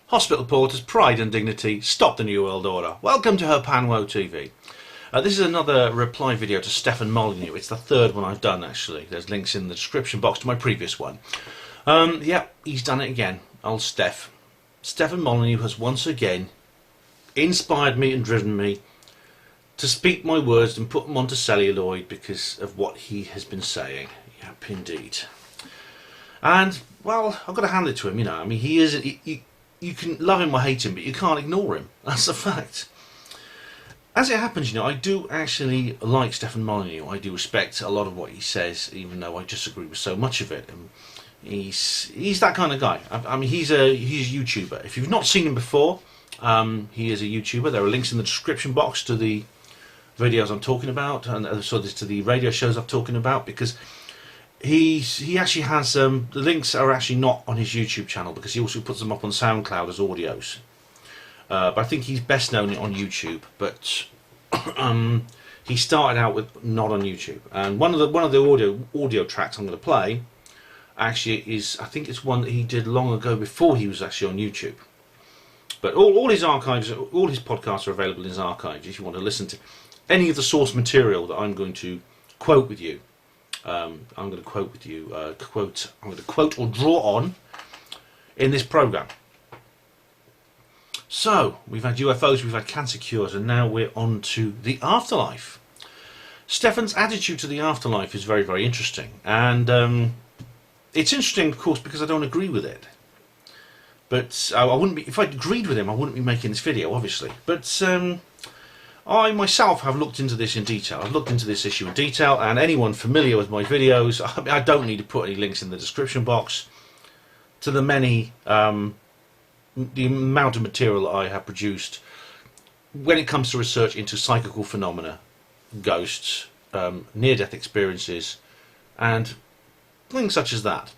Hospital Porters, Pride and Dignity, Stop the New World Order. Welcome to Herpanwo TV. This is another reply video to Stefan Molyneux. It's the third one I've done, actually. There's links in the description box to my previous one. Yeah, he's done it again. Old Steph. Stefan Molyneux has once again inspired me and driven me to speak my words and put them onto celluloid because of what he has been saying. Yep, indeed. And, well, I've got to hand it to him, you know. I mean, he is... You can love him or hate him, but you can't ignore him. That's a fact. As it happens, you know, I do actually like Stefan Molyneux. I do respect a lot of what he says, even though I disagree with so much of it. And he's that kind of guy. I mean, he's a YouTuber. If you've not seen him before, he is a YouTuber. There are links in the description box to the videos I'm talking about, and so there's to the radio shows I'm talking about, because he actually has the links are actually not on his YouTube channel, because he also puts them up on SoundCloud as audios. But I think he's best known on YouTube. But he started out with not on YouTube, and one of the audio tracks I'm going to play actually is, I think it's one that he did long ago before he was actually on YouTube. But all his archives, all his podcasts are available in his archives if you want to listen to any of the source material that I'm going to quote with you. I'm going to quote with you. I'm going to quote or draw on in this program. So we've had UFOs, we've had cancer cures, and now we're on to the afterlife. Stefan's attitude to the afterlife is very, very interesting, and it's interesting, of course, because I don't agree with it. But I wouldn't be, if I agreed with him, I wouldn't be making this video, obviously. But I myself have looked into this in detail. I've looked into this issue in detail, and anyone familiar with my videos, I don't need to put any links in the description box to the many, the amount of material that I have produced when it comes to research into psychical phenomena, ghosts, near-death experiences, and things such as that.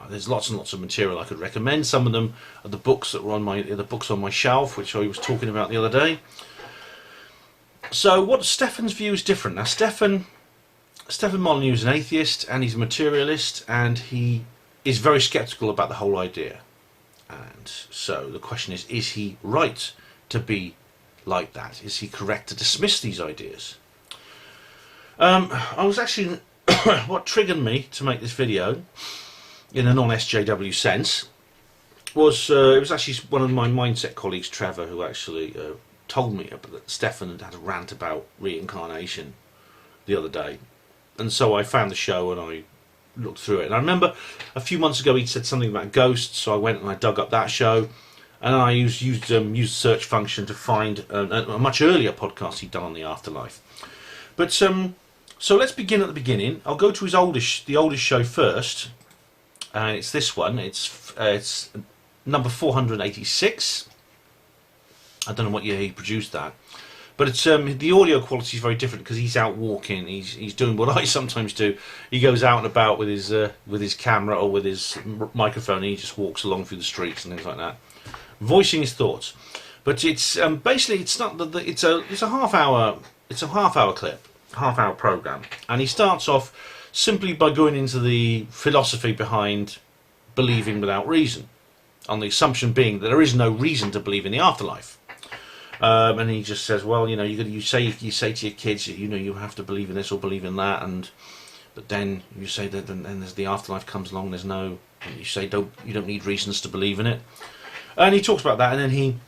There's lots and lots of material I could recommend. Some of them are the books that were on my shelf, which I was talking about the other day. So what Stefan's view is different. Now Stefan Molyneux is an atheist, and he's a materialist, and he is very sceptical about the whole idea. And so the question is he right to be like that? Is he correct to dismiss these ideas? I was actually what triggered me to make this video in a non-SJW sense was it was actually one of my mindset colleagues, Trevor, who actually told me that Stefan had a rant about reincarnation the other day, and so I found the show and I looked through it. And I remember a few months ago he said something about ghosts, so I went and I dug up that show, and I used the search function to find a much earlier podcast he'd done on the afterlife. But so let's begin at the beginning. I'll go to the oldest show first, and it's this one. It's number 486. I don't know what year he produced that, but it's the audio quality is very different because he's out walking. He's doing what I sometimes do. He goes out and about with his camera or with his microphone, and he just walks along through the streets and things like that, voicing his thoughts. But it's basically it's a half hour clip, half-hour program, and he starts off simply by going into the philosophy behind believing without reason, on the assumption being that there is no reason to believe in the afterlife. And he just says, well, you know, you say to your kids, you know, you have to believe in this or believe in that, but then you say that, and then there's the afterlife comes along. And you say you don't need reasons to believe in it, and he talks about that, and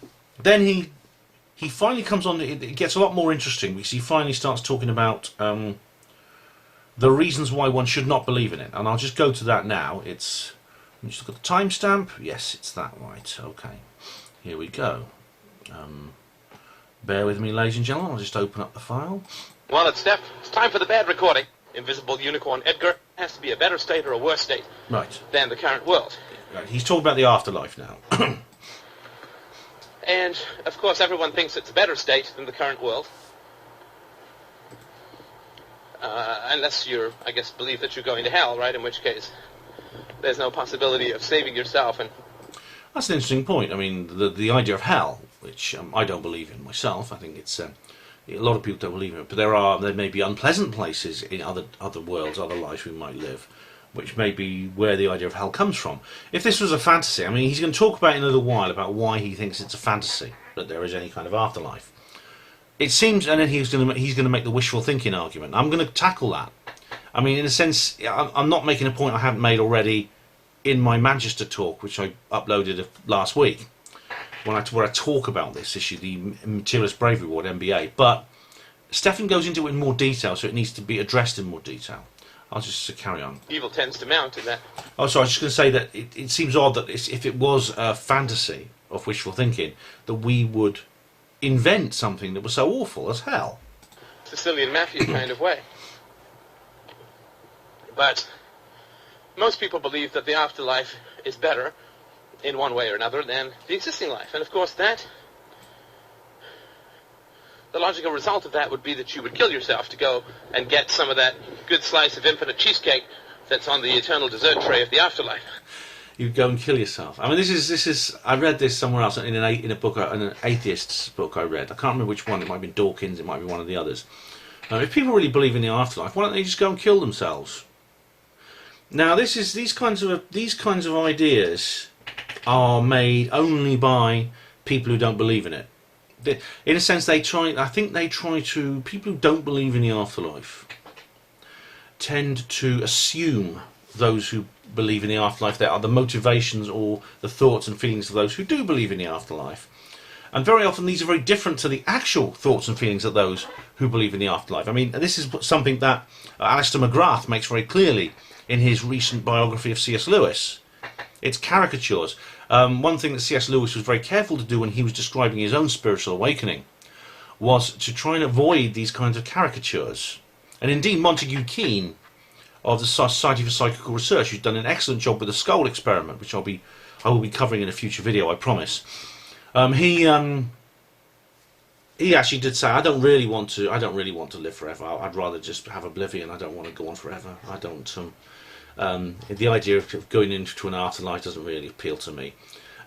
then he finally comes on. It gets a lot more interesting because he finally starts talking about the reasons why one should not believe in it, and I'll just go to that now. Let me just look at the timestamp. Yes, it's that right. Okay, here we go. Bear with me, ladies and gentlemen. I'll just open up the file. Well, it's Steph. It's time for the bad recording. Invisible Unicorn Edgar has to be a better state or a worse state than the current world. Right. He's talking about the afterlife now. And, of course, everyone thinks it's a better state than the current world. Unless you, I guess, believe that you're going to hell, right? In which case, there's no possibility of saving yourself. And that's an interesting point. I mean, the idea of hell, which I don't believe in myself. I think it's a lot of people don't believe in it, but there may be unpleasant places in other worlds, other lives we might live. which may be where the idea of hell comes from. If this was a fantasy, I mean, he's going to talk about in a little while about why he thinks it's a fantasy that there is any kind of afterlife. It seems, and then he's going to make the wishful thinking argument. I'm going to tackle that. I mean, in a sense, I'm not making a point I haven't made already in my Manchester talk, which I uploaded last week, where I talk about this issue, the Materialist Bravery Award, MBA. But Stefan goes into it in more detail, so it needs to be addressed in more detail. I'll just carry on. Evil tends to mount in that. Oh, sorry, I was just going to say that it seems odd that if it was a fantasy of wishful thinking, that we would invent something that was so awful as hell. Sicilian mafia kind of way. But most people believe that the afterlife is better in one way or another than the existing life. And of course the logical result of that would be that you would kill yourself to go and get some of that good slice of infinite cheesecake that's on the eternal dessert tray of the afterlife. You'd go and kill yourself. I mean, this is. I read this somewhere else in a book, an atheist's book I read. I can't remember which one. It might have been Dawkins. It might be one of the others. If people really believe in the afterlife, why don't they just go and kill themselves? Now, these kinds of ideas are made only by people who don't believe in it. In a sense, I think they try to. People who don't believe in the afterlife tend to assume those who believe in the afterlife that are the motivations or the thoughts and feelings of those who do believe in the afterlife. And very often these are very different to the actual thoughts and feelings of those who believe in the afterlife. I mean, this is something that Alistair McGrath makes very clearly in his recent biography of C.S. Lewis. It's caricatures. One thing that C.S. Lewis was very careful to do when he was describing his own spiritual awakening was to try and avoid these kinds of caricatures. And indeed, Montague Keane of the Society for Psychical Research, who's done an excellent job with the skull experiment, which I will be covering in a future video, I promise. He actually did say, I don't really want to live forever. I'd rather just have oblivion. I don't want to go on forever. I don't. The idea of going into an afterlife doesn't really appeal to me.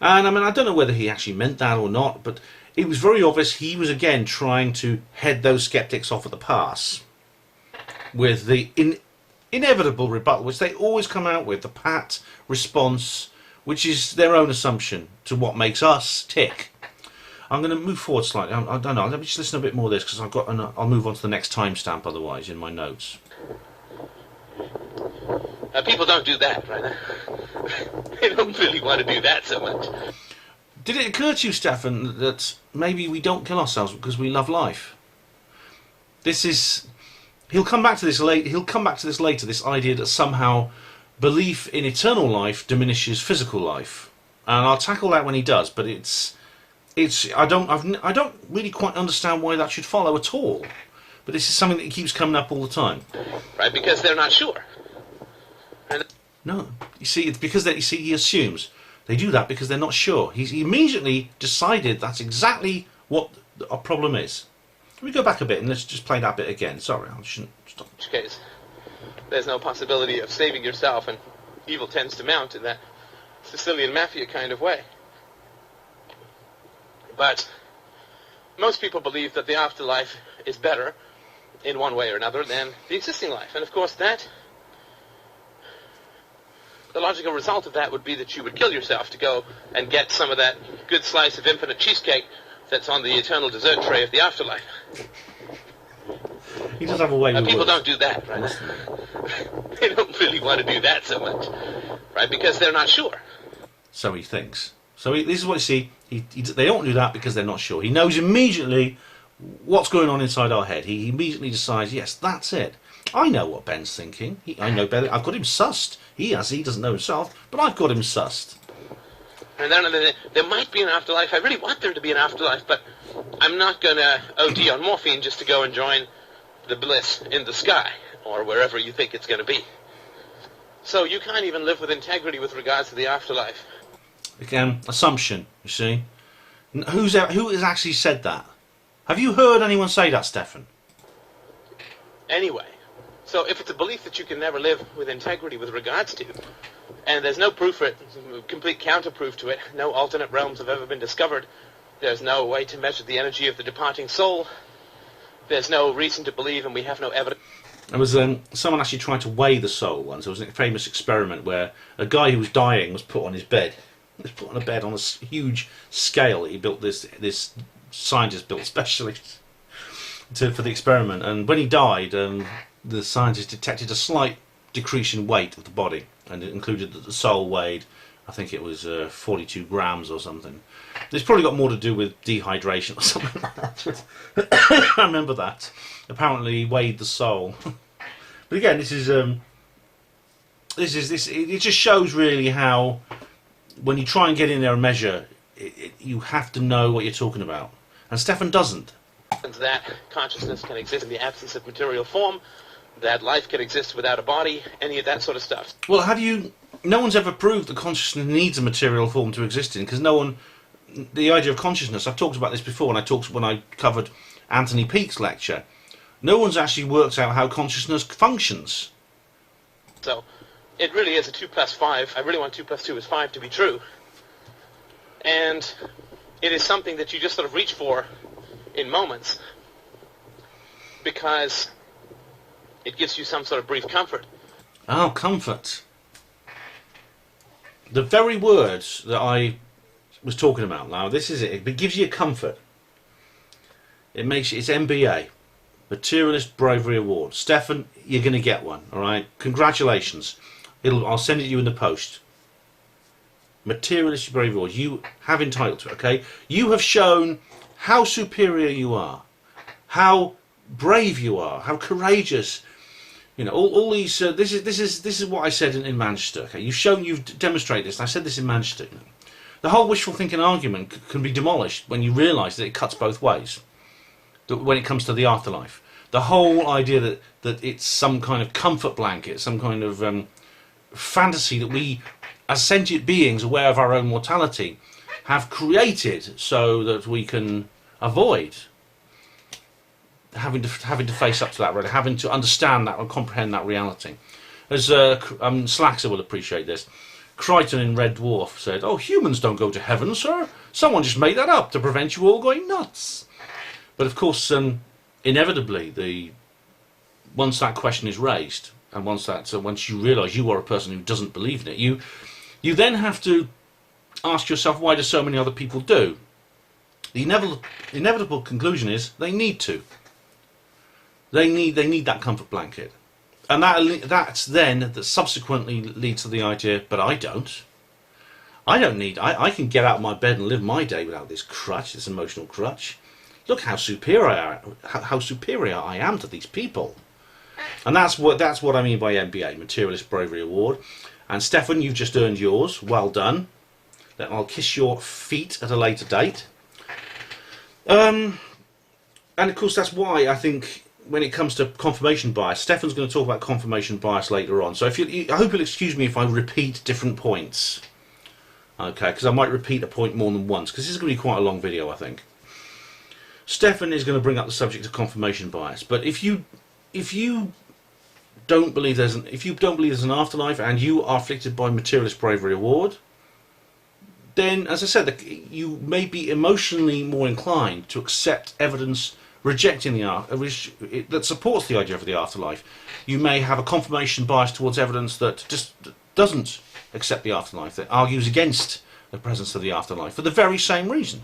And I mean, I don't know whether he actually meant that or not, but it was very obvious he was again trying to head those skeptics off at the pass with the inevitable rebuttal, which they always come out with, the pat response, which is their own assumption to what makes us tick. I'm going to move forward slightly. I don't know. Let me just listen a bit more of this because I'll move on to the next timestamp otherwise in my notes. People don't do that, right? They don't really want to do that so much. Did it occur to you, Stefan, that maybe we don't kill ourselves because we love life? He'll come back to this later. This idea that somehow belief in eternal life diminishes physical life, and I'll tackle that when he does. But I don't really quite understand why that should follow at all. But this is something that keeps coming up all the time. Right, because they're not sure. No, you see, it's because he assumes they do that because they're not sure. He immediately decided that's exactly what our problem is. Let me go back a bit and let's just play that bit again. Sorry, I shouldn't stop. In which case, there's no possibility of saving yourself, and evil tends to mount in that Sicilian mafia kind of way. But most people believe that the afterlife is better in one way or another than the existing life. And of course the logical result of that would be that you would kill yourself to go and get some of that good slice of infinite cheesecake that's on the eternal dessert tray of the afterlife. He does have a way with people words. don't do that, right? They don't really want to do that so much, right? Because they're not sure. So he thinks. This is what you see. They don't do that because they're not sure. He knows immediately what's going on inside our head. He immediately decides, yes, that's it. I know what Ben's thinking. I know Ben. I've got him sussed. He doesn't know himself, but I've got him sussed. And then there might be an afterlife. I really want there to be an afterlife, but I'm not going to OD on morphine just to go and join the bliss in the sky, or wherever you think it's going to be. So you can't even live with integrity with regards to the afterlife. Again, assumption, you see. Who has actually said that? Have you heard anyone say that, Stefan? Anyway, so if it's a belief that you can never live with integrity with regards to, and there's no proof for it, complete counterproof to it, no alternate realms have ever been discovered, there's no way to measure the energy of the departing soul, there's no reason to believe, and we have no evidence. There was someone actually tried to weigh the soul once. There was a famous experiment where a guy who was dying was put on his bed. He was put on a bed on a huge scale that he built. This scientist built specially for the experiment. And when he died, the scientist detected a slight decrease in weight of the body, and it included that the soul weighed, I think it was 42 grams or something. It's probably got more to do with dehydration or something like that. I remember that. Apparently, he weighed the soul. But again, this. It just shows really how, when you try and get in there and measure, you have to know what you're talking about, and Stefan doesn't. That consciousness can exist in the absence of material form, that life can exist without a body, any of that sort of stuff. Well, no one's ever proved that consciousness needs a material form to exist in, because no one. The idea of consciousness, I've talked about this before, and I talked when I covered Anthony Peake's lecture. No one's actually worked out how consciousness functions. So, it really is a 2 plus 5. I really want 2 plus 2 is 5 to be true. And it is something that you just sort of reach for in moments, because it gives you some sort of brief comfort. Oh, comfort. The very words that I was talking about now, this is it. It gives you comfort. It makes it's MBA, Materialist Bravery Award. Stefan, you're going to get one. All right, congratulations. I'll send it to you in the post. Materialist Bravery Award. You have entitled to it. Okay, you have shown how superior you are, how brave you are, how courageous. You know, all these. This is what I said in Manchester. Okay, you've demonstrated this. And I said this in Manchester. The whole wishful thinking argument can be demolished when you realise that it cuts both ways. That when it comes to the afterlife, the whole idea that it's some kind of comfort blanket, some kind of fantasy that we, as sentient beings aware of our own mortality, have created so that we can avoid having to face up to that, having to understand that and comprehend that reality. As Slaxer will appreciate this. Crichton in Red Dwarf said, "Oh, humans don't go to heaven, sir. Someone just made that up to prevent you all going nuts." But of course, inevitably, once that question is raised, and once you realise you are a person who doesn't believe in it, you then have to ask yourself, why do so many other people do? The inevitable conclusion is they need to. They need that comfort blanket. And that subsequently leads to the idea, but I don't. I don't need. I can get out of my bed and live my day without this crutch, this emotional crutch. Look how superior I am to these people. And that's what I mean by MBA, Materialist Bravery Award. And Stefan, you've just earned yours. Well done. I'll kiss your feet at a later date. And of course, that's why I think, when it comes to confirmation bias, Stefan's going to talk about confirmation bias later on. So I hope you'll excuse me if I repeat different points. Okay, because I might repeat a point more than once, because this is going to be quite a long video, I think. Stefan is going to bring up the subject of confirmation bias. But if you don't believe there's an afterlife and you are afflicted by Materialist Bravery Award, then, as I said, you may be emotionally more inclined to accept evidence rejecting that supports the idea of the afterlife. You may have a confirmation bias towards evidence that just doesn't accept the afterlife, that argues against the presence of the afterlife for the very same reason,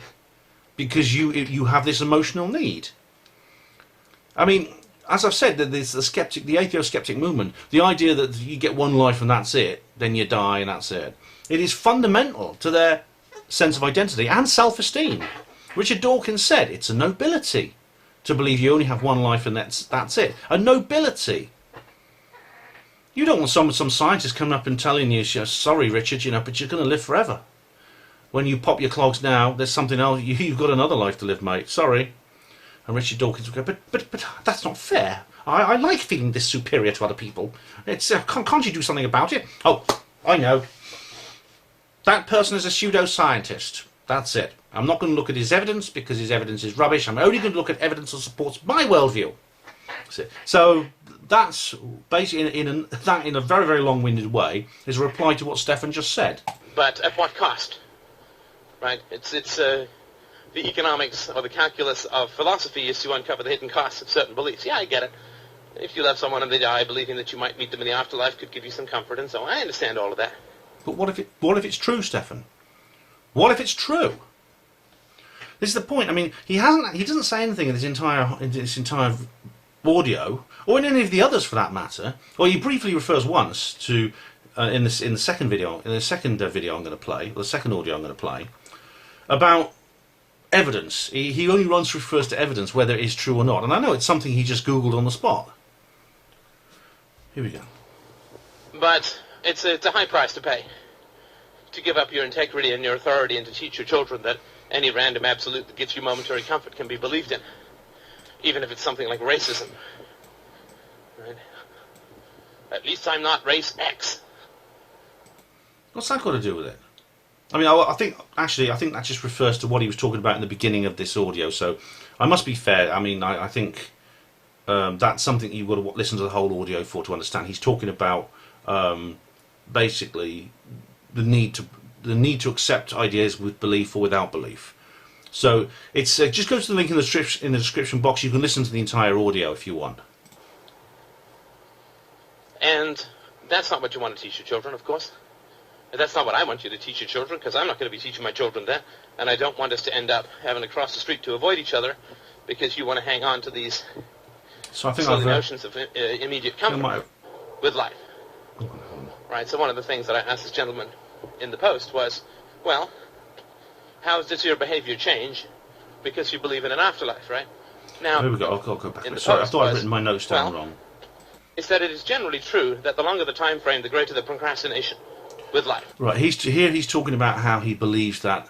because you have this emotional need. I mean, as I've said, there's the atheist-skeptic movement, the idea that you get one life and that's it, then you die and that's it. It is fundamental to their sense of identity and self-esteem. Richard Dawkins said it's a nobility to believe you only have one life and that's it. A nobility. You don't want some scientist coming up and telling you, sorry Richard, but you're going to live forever. When you pop your clogs now, there's something else, you've got another life to live, mate, sorry. And Richard Dawkins would go, but that's not fair. I like feeling this superior to other people. It's can't you do something about it? Oh, I know. That person is a pseudoscientist. That's it. I'm not going to look at his evidence because his evidence is rubbish. I'm only going to look at evidence that supports my worldview. So that's basically, in a very, very long-winded way, is a reply to what Stefan just said. But at what cost? Right? It's the economics or the calculus of philosophy is to uncover the hidden costs of certain beliefs. Yeah, I get it. if you love someone and they die, believing that you might meet them in the afterlife could give you some comfort and so on. I understand all of that. But what if it's true, Stefan? What if it's true? This is the point. I mean, he doesn't say anything in this entire audio, or in any of the others for that matter. Or he briefly refers once to in the second video I'm going to play, or the second audio I'm going to play, about evidence. He only refers to evidence, whether it is true or not. And I know it's something he just Googled on the spot. Here we go. But it's a high price to pay. To give up your integrity and your authority and to teach your children that any random absolute that gives you momentary comfort can be believed in. Even if it's something like racism. Right? At least I'm not race X. What's that got to do with it? I mean, I think that just refers to what he was talking about in the beginning of this audio. So I must be fair. I mean, I think that's something you've got to listen to the whole audio for to understand. He's talking about basically the need to accept ideas with belief or without belief. So it's just go to the link in the description box. You can listen to the entire audio if you want. And that's not what you want to teach your children, of course. And that's not what I want you to teach your children, because I'm not going to be teaching my children that, and I don't want us to end up having to cross the street to avoid each other because you want to hang on to these silly notions of immediate comfort with life. Right, so one of the things that I asked this gentleman in the post was, well, how does your behavior change because you believe in an afterlife, right? Now, here we go. I'll go back. Sorry, I thought I'd written my notes down wrong. Is that it is generally true that the longer the time frame, the greater the procrastination with life. Right, he's talking about how he believes that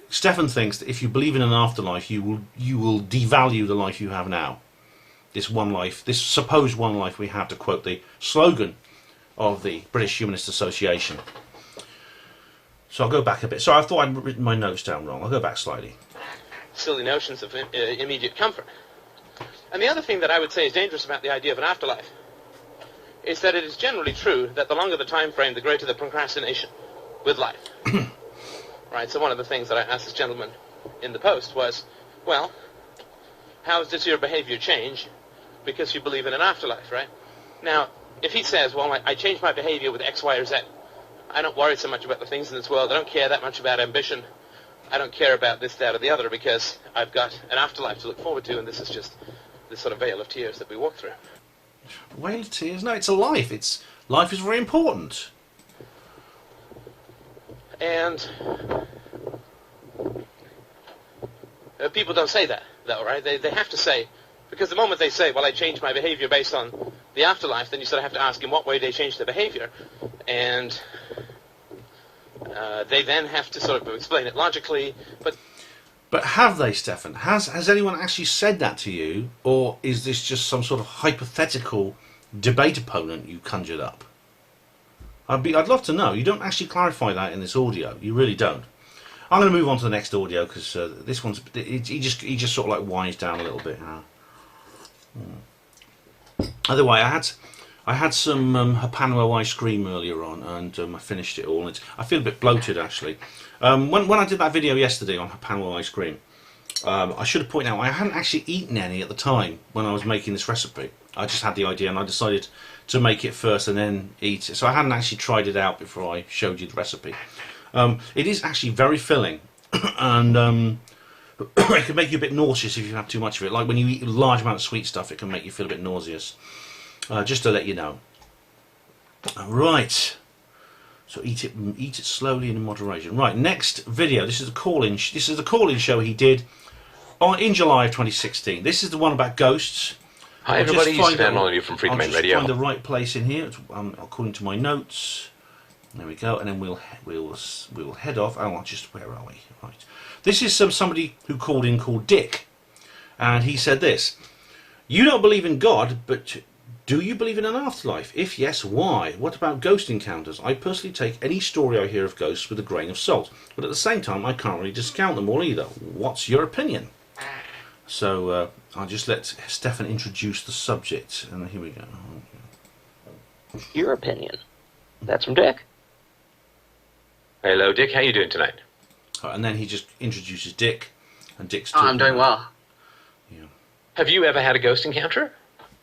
Stefan thinks that if you believe in an afterlife, you will devalue the life you have now. This one life, this supposed one life we have, to quote the slogan of the British Humanist Association. So I'll go back a bit. Sorry, I thought I'd written my notes down wrong. I'll go back slightly. Silly notions of immediate comfort. And the other thing that I would say is dangerous about the idea of an afterlife is that it is generally true that the longer the time frame, the greater the procrastination with life. Right, so one of the things that I asked this gentleman in the post was, well, how does your behavior change because you believe in an afterlife, right? Now, if he says, well, I changed my behavior with X, Y, or Z, I don't worry so much about the things in this world, I don't care that much about ambition, I don't care about this, that, or the other, because I've got an afterlife to look forward to, and this is just this sort of veil of tears that we walk through. Veil of tears? No, it's a life. Life is very important. And people don't say that, though, right? They have to say, because the moment they say, well, I changed my behavior based on the afterlife, then you sort of have to ask in what way they changed their behavior. And they then have to sort of explain it logically, But have they, Stefan? Has anyone actually said that to you, or is this just some sort of hypothetical debate opponent you conjured up? I'd love to know. You don't actually clarify that in this audio. You really don't. I'm going to move on to the next audio because this one's he just sort of like winds down a little bit. Either way, I had some Hapanua ice cream earlier on, and I finished it all. I feel a bit bloated actually. When I did that video yesterday on Hapanua ice cream, I should have pointed out I hadn't actually eaten any at the time when I was making this recipe. I just had the idea and I decided to make it first and then eat it. So I hadn't actually tried it out before I showed you the recipe. It is actually very filling, and it can make you a bit nauseous if you have too much of it. Like when you eat a large amount of sweet stuff, it can make you feel a bit nauseous. Just to let you know. Right. So eat it slowly and in moderation. Right. Next video. This is a call-in. This is the call-in show he did in July of 2016. This is the one about ghosts. Hi everybody. Stefan Molyneux from Free Domain Radio. I'll find the right place in here. According to my notes. There we go. And then we'll head off. Oh, where are we? Right. This is somebody who called in called Dick, and he said this: "You don't believe in God, but do you believe in an afterlife? If yes, why? What about ghost encounters? I personally take any story I hear of ghosts with a grain of salt, but at the same time I can't really discount them all either. What's your opinion?" So I'll just let Stefan introduce the subject, and here we go. Your opinion. That's from Dick. Hello, Dick. How you doing tonight? And then he just introduces Dick, and Dick's I'm doing well. Yeah. Have you ever had a ghost encounter?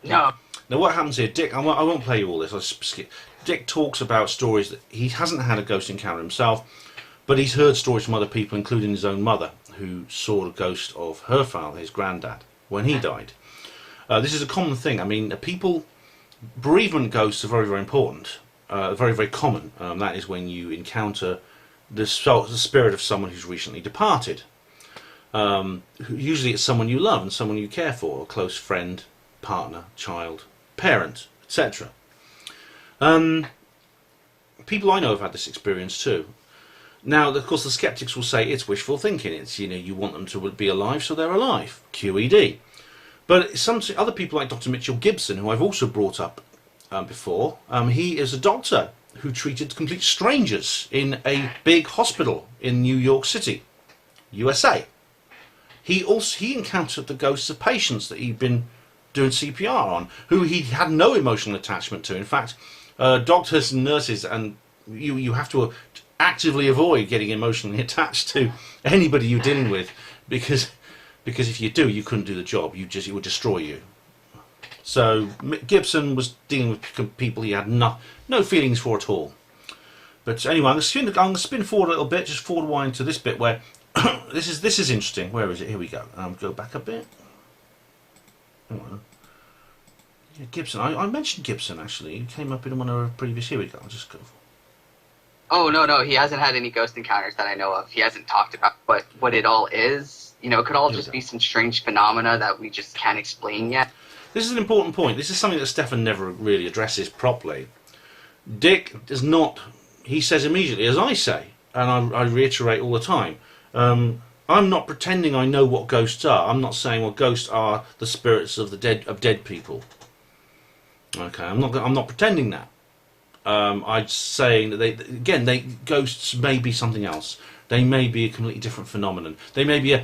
No. Now, what happens here, Dick, I won't play you all this, I'll skip. Dick talks about stories that he hasn't had a ghost encounter himself, but he's heard stories from other people, including his own mother, who saw the ghost of her father, his granddad, when he died. This is a common thing. I mean, bereavement ghosts are very, very important, very, very common. That is when you encounter the spirit of someone who's recently departed. Usually it's someone you love and someone you care for, a close friend, partner, child, parent, etc. People I know have had this experience too. Now, of course, the skeptics will say it's wishful thinking. It's, you want them to be alive, so they're alive. QED. But some other people like Dr. Mitchell Gibson, who I've also brought up before, he is a doctor who treated complete strangers in a big hospital in New York City, USA. He encountered the ghosts of patients that he'd been doing CPR on, who he had no emotional attachment to. In fact, doctors and nurses, and you have to actively avoid getting emotionally attached to anybody you're dealing with, because if you do, you couldn't do the job. It would destroy you. So Gibson was dealing with people he had no feelings for at all. But anyway, I'm going to spin forward a little bit, just forward wind to this bit where this is interesting. Where is it? Here we go. Go back a bit. Hang on. Yeah, Gibson. I mentioned Gibson actually. He came up in one of our previous. Here we go. I'll just go. Oh no, he hasn't had any ghost encounters that I know of. He hasn't talked about what it all is. It could all just be some strange phenomena that we just can't explain yet. This is an important point. This is something that Stefan never really addresses properly. Dick does not. He says immediately, as I say, and I reiterate all the time. I'm not pretending I know what ghosts are. I'm not saying, well, ghosts are the spirits of dead people. Okay, I'm not pretending that. I'm saying that ghosts may be something else. They may be a completely different phenomenon. They may be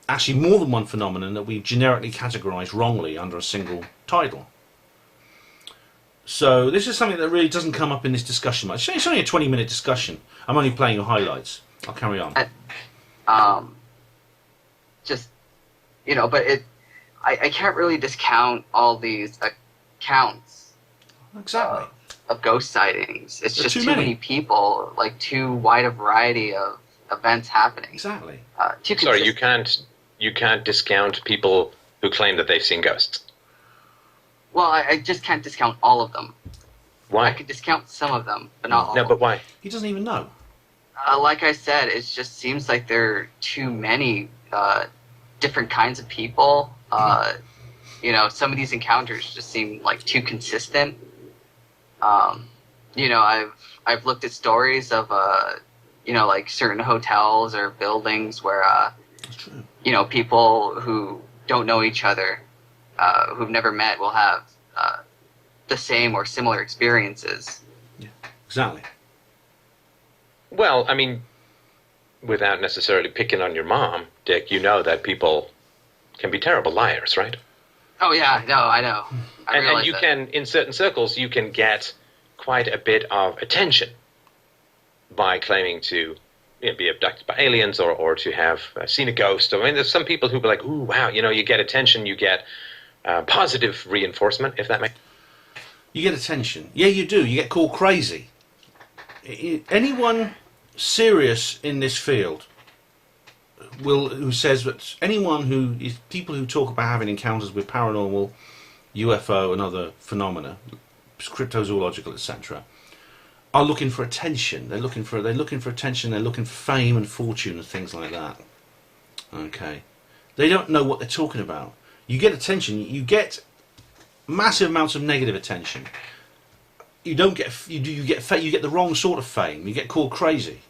actually more than one phenomenon that we generically categorise wrongly under a single title. So this is something that really doesn't come up in this discussion much. It's only a 20-minute discussion. I'm only playing your highlights. I'll carry on. But I can't really discount all these accounts. Exactly. Of ghost sightings. It's just too many people, like too wide a variety of events happening. Exactly. Sorry, you can't discount people who claim that they've seen ghosts. Well, I just can't discount all of them. Why? I could discount some of them, but not all. No, but why? He doesn't even know. Like I said, it just seems like there are too many different kinds of people. Some of these encounters just seem like too consistent. I've looked at stories of like certain hotels or buildings where people who don't know each other, who've never met, will have the same or similar experiences. Yeah, exactly. Well, I mean, without necessarily picking on your mom, Dick, you know that people can be terrible liars, right? Oh yeah, no, I know. And you can, in certain circles, you can get quite a bit of attention by claiming to be abducted by aliens or to have seen a ghost. I mean, there's some people who be like, ooh, wow, you get attention, you get positive reinforcement, if that makes sense. You get attention. Yeah, you do. You get called crazy. Anyone serious in this field who says that people who talk about having encounters with paranormal, UFO and other phenomena, cryptozoological, etc., are looking for attention. They're looking for attention. They're looking for fame and fortune and things like that. Okay, they don't know what they're talking about. You get attention. You get massive amounts of negative attention. You don't get. You get the wrong sort of fame. You get called crazy.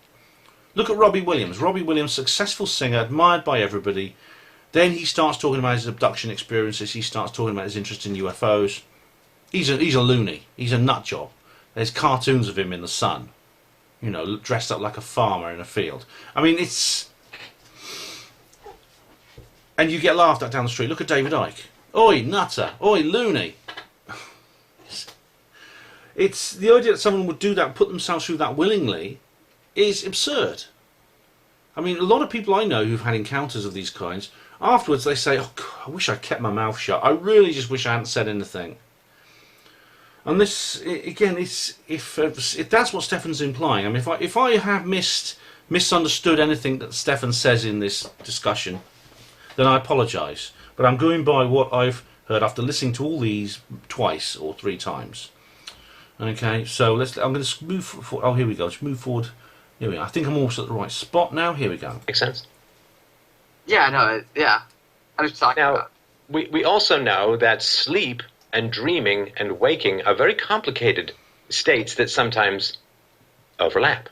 Look at Robbie Williams. Robbie Williams, successful singer, admired by everybody. Then he starts talking about his abduction experiences. He starts talking about his interest in UFOs. He's a loony. He's a nut job. There's cartoons of him in the sun, dressed up like a farmer in a field. I mean, and you get laughed at down the street. Look at David Icke. Oi, nutter. Oi, loony. It's the idea that someone would do that, put themselves through that willingly, is absurd. I mean, a lot of people I know who've had encounters of these kinds, afterwards they say, oh, God, I wish I'd kept my mouth shut. I really just wish I hadn't said anything. And this again, it's if that's what Stefan's implying. I mean, if I have misunderstood anything that Stefan says in this discussion, then I apologise. But I'm going by what I've heard after listening to all these twice or 3 times. Okay, so I'm going to move forward. Oh, here we go. Let's move forward. Here we go. I think I'm almost at the right spot now. Here we go. Makes sense. Yeah, no, yeah. I was talking Now, about. we also know that sleep and dreaming and waking are very complicated states that sometimes overlap.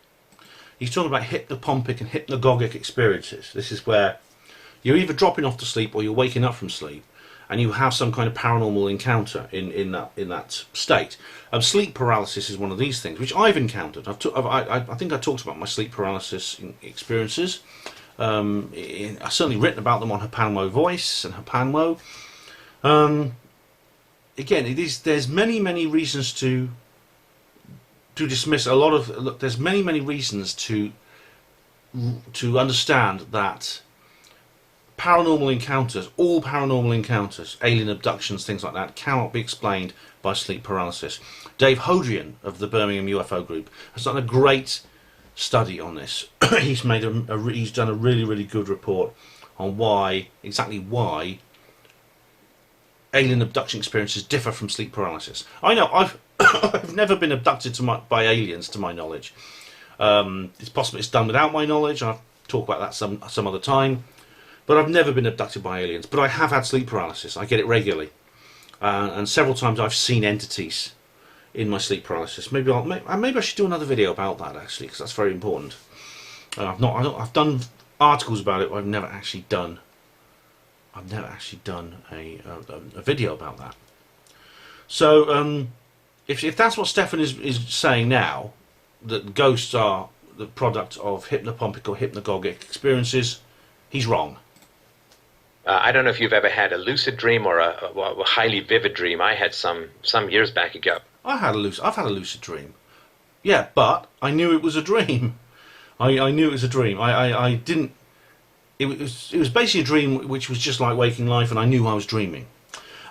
He's talking about hypnopompic and hypnagogic experiences. This is where you're either dropping off to sleep or you're waking up from sleep, and you have some kind of paranormal encounter in that state. Sleep paralysis is one of these things, which I've encountered. I think I talked about my sleep paralysis experiences. I've certainly written about them on Hapanwo Voice and Hapanwo. Again, there's many reasons to dismiss a lot of. Look, there's many reasons to understand that paranormal encounters, all paranormal encounters, alien abductions, things like that, cannot be explained by sleep paralysis. Dave Hodrian of the Birmingham UFO Group has done a great study on this. He's made he's done a really good report on exactly why alien abduction experiences differ from sleep paralysis. I know I've never been abducted by aliens, to my knowledge. It's possible it's done without my knowledge. I'll talk about that some other time. But I've never been abducted by aliens. But I have had sleep paralysis. I get it regularly, and several times I've seen entities in my sleep paralysis. Maybe I should do another video about that, actually, because that's very important. I've done articles about it, but I've never actually done a video about that. So if that's what Stefan is saying now, that ghosts are the product of hypnopompic or hypnagogic experiences, he's wrong. I don't know if you've ever had a lucid dream or a highly vivid dream. I had some years back ago. I've had a lucid dream. Yeah, but I knew it was a dream. I knew it was a dream. I didn't. It was basically a dream which was just like waking life, and I knew I was dreaming.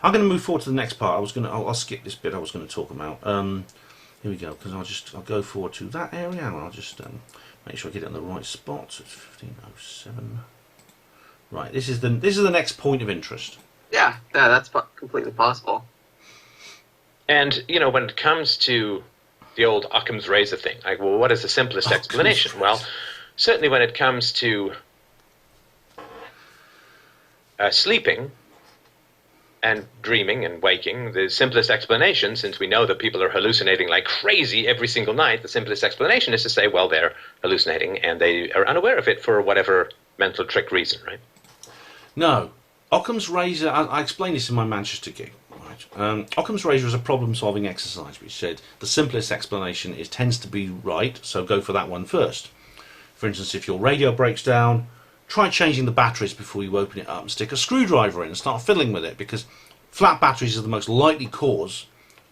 I'm going to move forward to the next part. I'll skip this bit I was going to talk about. Here we go, because I'll go forward to that area, and I'll just make sure I get it in the right spot. It's 15:07. Right, this is the next point of interest. Yeah, that's completely possible. And, when it comes to the old Occam's razor thing, like, well, what is the simplest explanation? Well, certainly when it comes to sleeping and dreaming and waking, the simplest explanation, since we know that people are hallucinating like crazy every single night, the simplest explanation is to say, well, they're hallucinating and they are unaware of it for whatever mental trick reason, right? No. Occam's razor, I explained this in my Manchester gig. Right? Occam's razor is a problem-solving exercise, which said the simplest explanation tends to be right, so go for that one first. For instance, if your radio breaks down, try changing the batteries before you open it up and stick a screwdriver in and start fiddling with it, because flat batteries are the most likely cause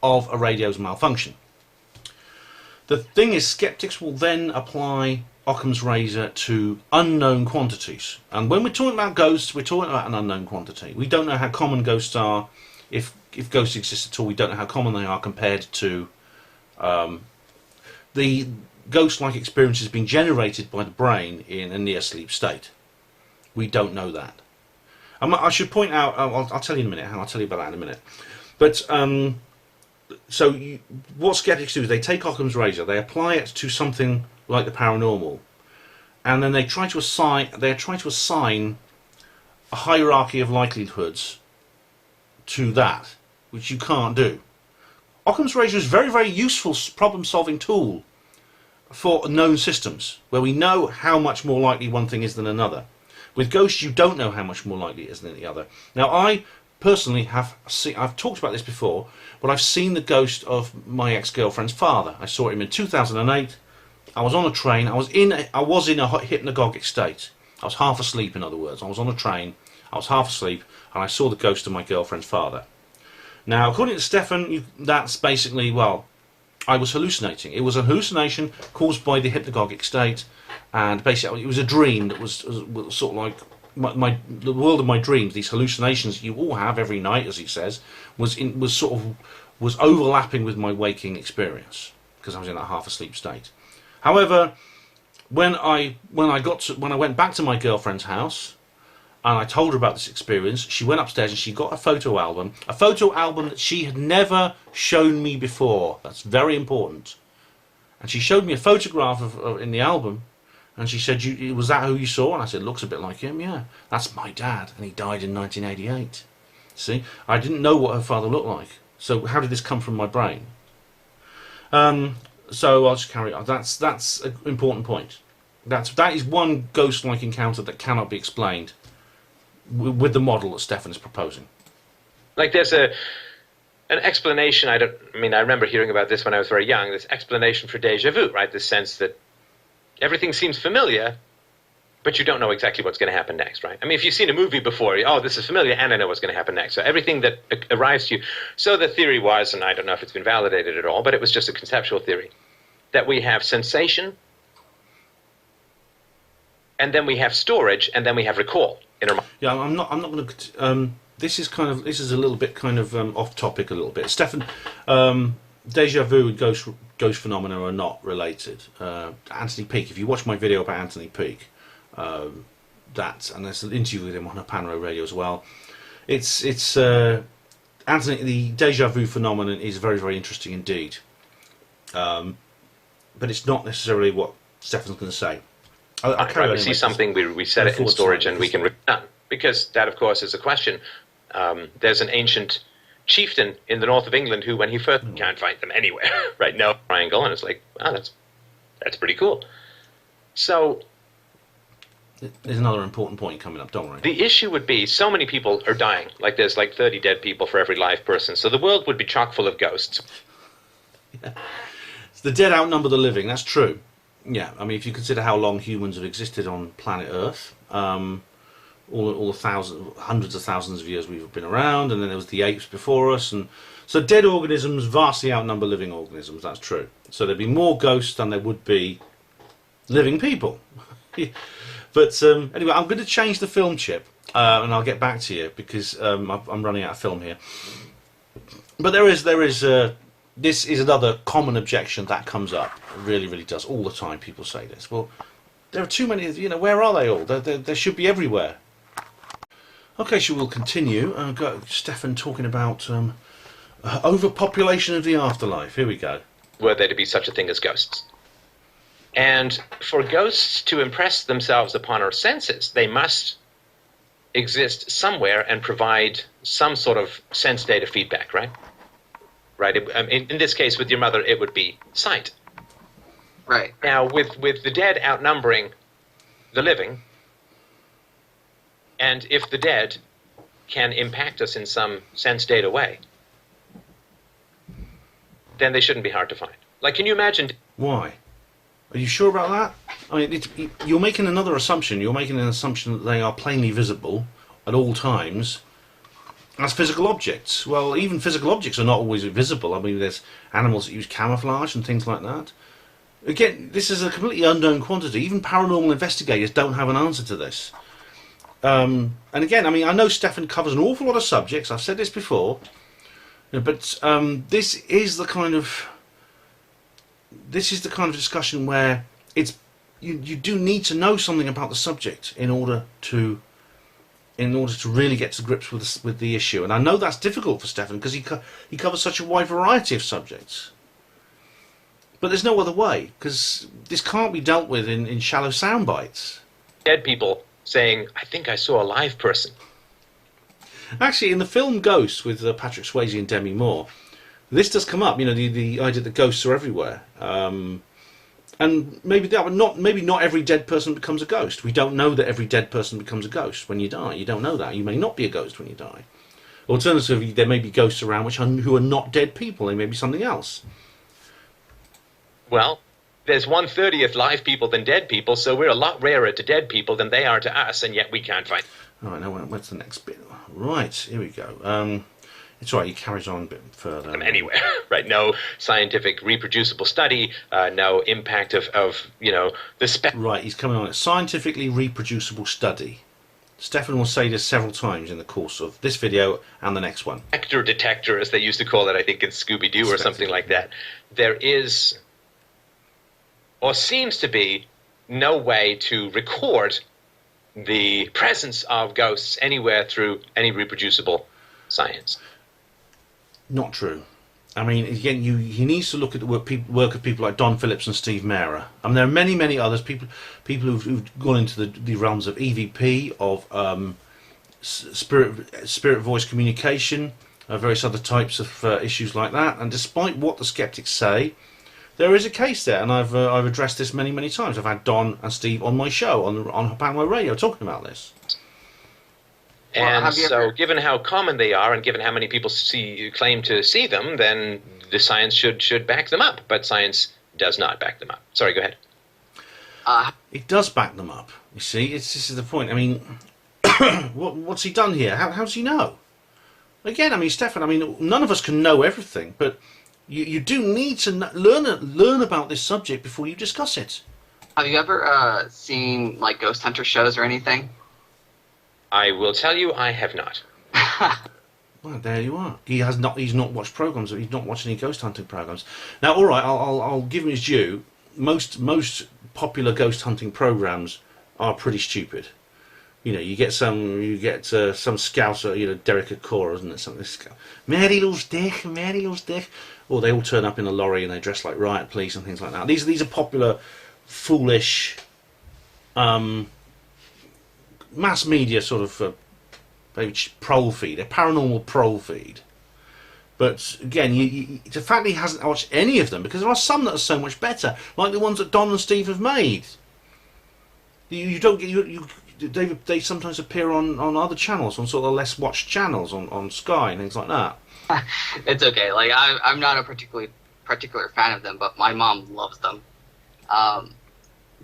of a radio's malfunction. The thing is, skeptics will then apply Occam's razor to unknown quantities. And when we're talking about ghosts, we're talking about an unknown quantity. We don't know how common ghosts are. If ghosts exist at all, we don't know how common they are compared to the ghost-like experiences being generated by the brain in a near-sleep state. We don't know that. I should point out, I'll tell you in a minute, I'll tell you about that in a minute. But, what skeptics do is they take Occam's razor, they apply it to something like the paranormal, and then they try to assign a hierarchy of likelihoods to that, which you can't do. Occam's razor is a very useful problem-solving tool for known systems, where we know how much more likely one thing is than another. With ghosts, you don't know how much more likely it is than the other. Now, I personally I've talked about this before, but I've seen the ghost of my ex-girlfriend's father. I saw him in 2008. I was on a train. I was in a hypnagogic state. I was half asleep, in other words. I was on a train. I was half asleep, and I saw the ghost of my girlfriend's father. Now, according to Stefan, that's basically, well, I was hallucinating. It was a hallucination caused by the hypnagogic state, and basically it was a dream that was sort of like the world of my dreams. These hallucinations you all have every night, as he says, was sort of was overlapping with my waking experience because I was in that half asleep state. However, when I went back to my girlfriend's house and I told her about this experience, she went upstairs and she got a photo album that she had never shown me before. That's very important. And she showed me a photograph of in the album, and she said, was that who you saw? And I said, looks a bit like him, yeah. That's my dad, and he died in 1988. See, I didn't know what her father looked like. So how did this come from my brain? So I'll just carry on. That's an important point. That is one ghost-like encounter that cannot be explained with the model that Stefan is proposing. Like there's an explanation. I remember hearing about this when I was very young. This explanation for déjà vu, right? This sense that everything seems familiar, but you don't know exactly what's going to happen next, right? I mean, if you've seen a movie before, oh, this is familiar, and I know what's going to happen next. So everything that arrives to you. So the theory was, and I don't know if it's been validated at all, but it was just a conceptual theory, that we have sensation, and then we have storage, and then we have recall in our mind. Yeah, I'm not going to. This is a little bit kind of off topic a little bit. Stefan, déjà vu and ghost phenomena are not related. Anthony Peake, if you watch my video about Anthony Peake, and there's an interview with him on a Panro Radio as well. It's Anthony. The déjà vu phenomenon is very, very interesting indeed, but it's not necessarily what Stefan's going to say. We see something, we set it in storage, and we can return. Because that, of course, is a question. There's an ancient chieftain in the north of England who, when he first can't find them anywhere, right? No triangle, and it's like, wow, that's pretty cool. So there's another important point coming up. Don't worry. The issue would be so many people are dying. Like there's like 30 dead people for every live person. So the world would be chock full of ghosts. Yeah. The dead outnumber the living. That's true. Yeah, I mean, if you consider how long humans have existed on planet Earth, all the hundreds of thousands of years we've been around, and then there was the apes before us, and so dead organisms vastly outnumber living organisms. That's true. So there'd be more ghosts than there would be living people. But anyway, I'm going to change the film chip, and I'll get back to you because I'm running out of film here. But there is this is another common objection that comes up. It really, really does. All the time people say this. Well, there are too many, where are they all? They should be everywhere. Okay, so we'll continue. Got Stefan talking about overpopulation of the afterlife. Here we go. Were there to be such a thing as ghosts? And for ghosts to impress themselves upon our senses, they must exist somewhere and provide some sort of sense data feedback, right? Right. In this case, with your mother, it would be sight. Right. Now, with the dead outnumbering the living, and if the dead can impact us in some sense data way, then they shouldn't be hard to find. Like, can you imagine? Why? Are you sure about that? I mean, you're making another assumption. You're making an assumption that they are plainly visible at all times as physical objects. Well, even physical objects are not always visible. I mean, there's animals that use camouflage and things like that. Again, this is a completely unknown quantity. Even paranormal investigators don't have an answer to this. And again, I mean, I know Stefan covers an awful lot of subjects. I've said this before. But this is the kind of discussion where you do need to know something about the subject in order to really get to grips with the issue. And I know that's difficult for Stefan because he covers such a wide variety of subjects. But there's no other way, because this can't be dealt with in shallow sound bites. Dead people saying, I think I saw a live person. Actually, in the film Ghosts with Patrick Swayze and Demi Moore, this does come up. The idea that ghosts are everywhere. And maybe not every dead person becomes a ghost. We don't know that every dead person becomes a ghost when you die. You don't know that. You may not be a ghost when you die. Alternatively, there may be ghosts around who are not dead people. They may be something else. Well, there's 1/30th live people than dead people, so we're a lot rarer to dead people than they are to us, and yet we can't find. All right, now what's the next bit? Right, here we go. It's all right, he carries on a bit further. Anywhere, right? No scientific reproducible study, no impact of the Right, he's coming on. A scientifically reproducible study. Stefan will say this several times in the course of this video and the next one. Actor detector, as they used to call it, I think in Scooby-Doo or something like that. There is, or seems to be, no way to record the presence of ghosts anywhere through any reproducible science. Not true. I mean, again, he needs to look at the work of people like Don Phillips and Steve Mera. I mean, there are many, many others, people who've gone into the realms of EVP, of spirit voice communication, various other types of issues like that. And despite what the skeptics say, there is a case there, and I've addressed this many, many times. I've had Don and Steve on my show, on Panama Radio, talking about this. And so, given how common they are, and given how many people claim to see them, then the science should back them up. But science does not back them up. Sorry, go ahead. It does back them up. You see, this is the point. I mean, what's he done here? How does he know? Again, I mean, Stefan. I mean, none of us can know everything, but you do need to learn about this subject before you discuss it. Have you ever seen like ghost hunter shows or anything? I will tell you, I have not. Well, there you are. He's not watched programs. He's not watched any ghost hunting programs. Now, all right, I'll give him his due. Most popular ghost hunting programs are pretty stupid. You know, you get some scouser, you know, Derek Acora, isn't it? Something. Mary loves Dick. Or they all turn up in a lorry and they dress like riot police and things like that. These are popular, foolish, mass media sort of prole feed, a paranormal prole feed. But again, the fact that he hasn't watched any of them, because there are some that are so much better, like the ones that Don and Steve have made. You don't get they sometimes appear on other channels, on sort of less watched channels, on Sky and things like that. It's okay. Like I'm not a particular fan of them, but my mom loves them.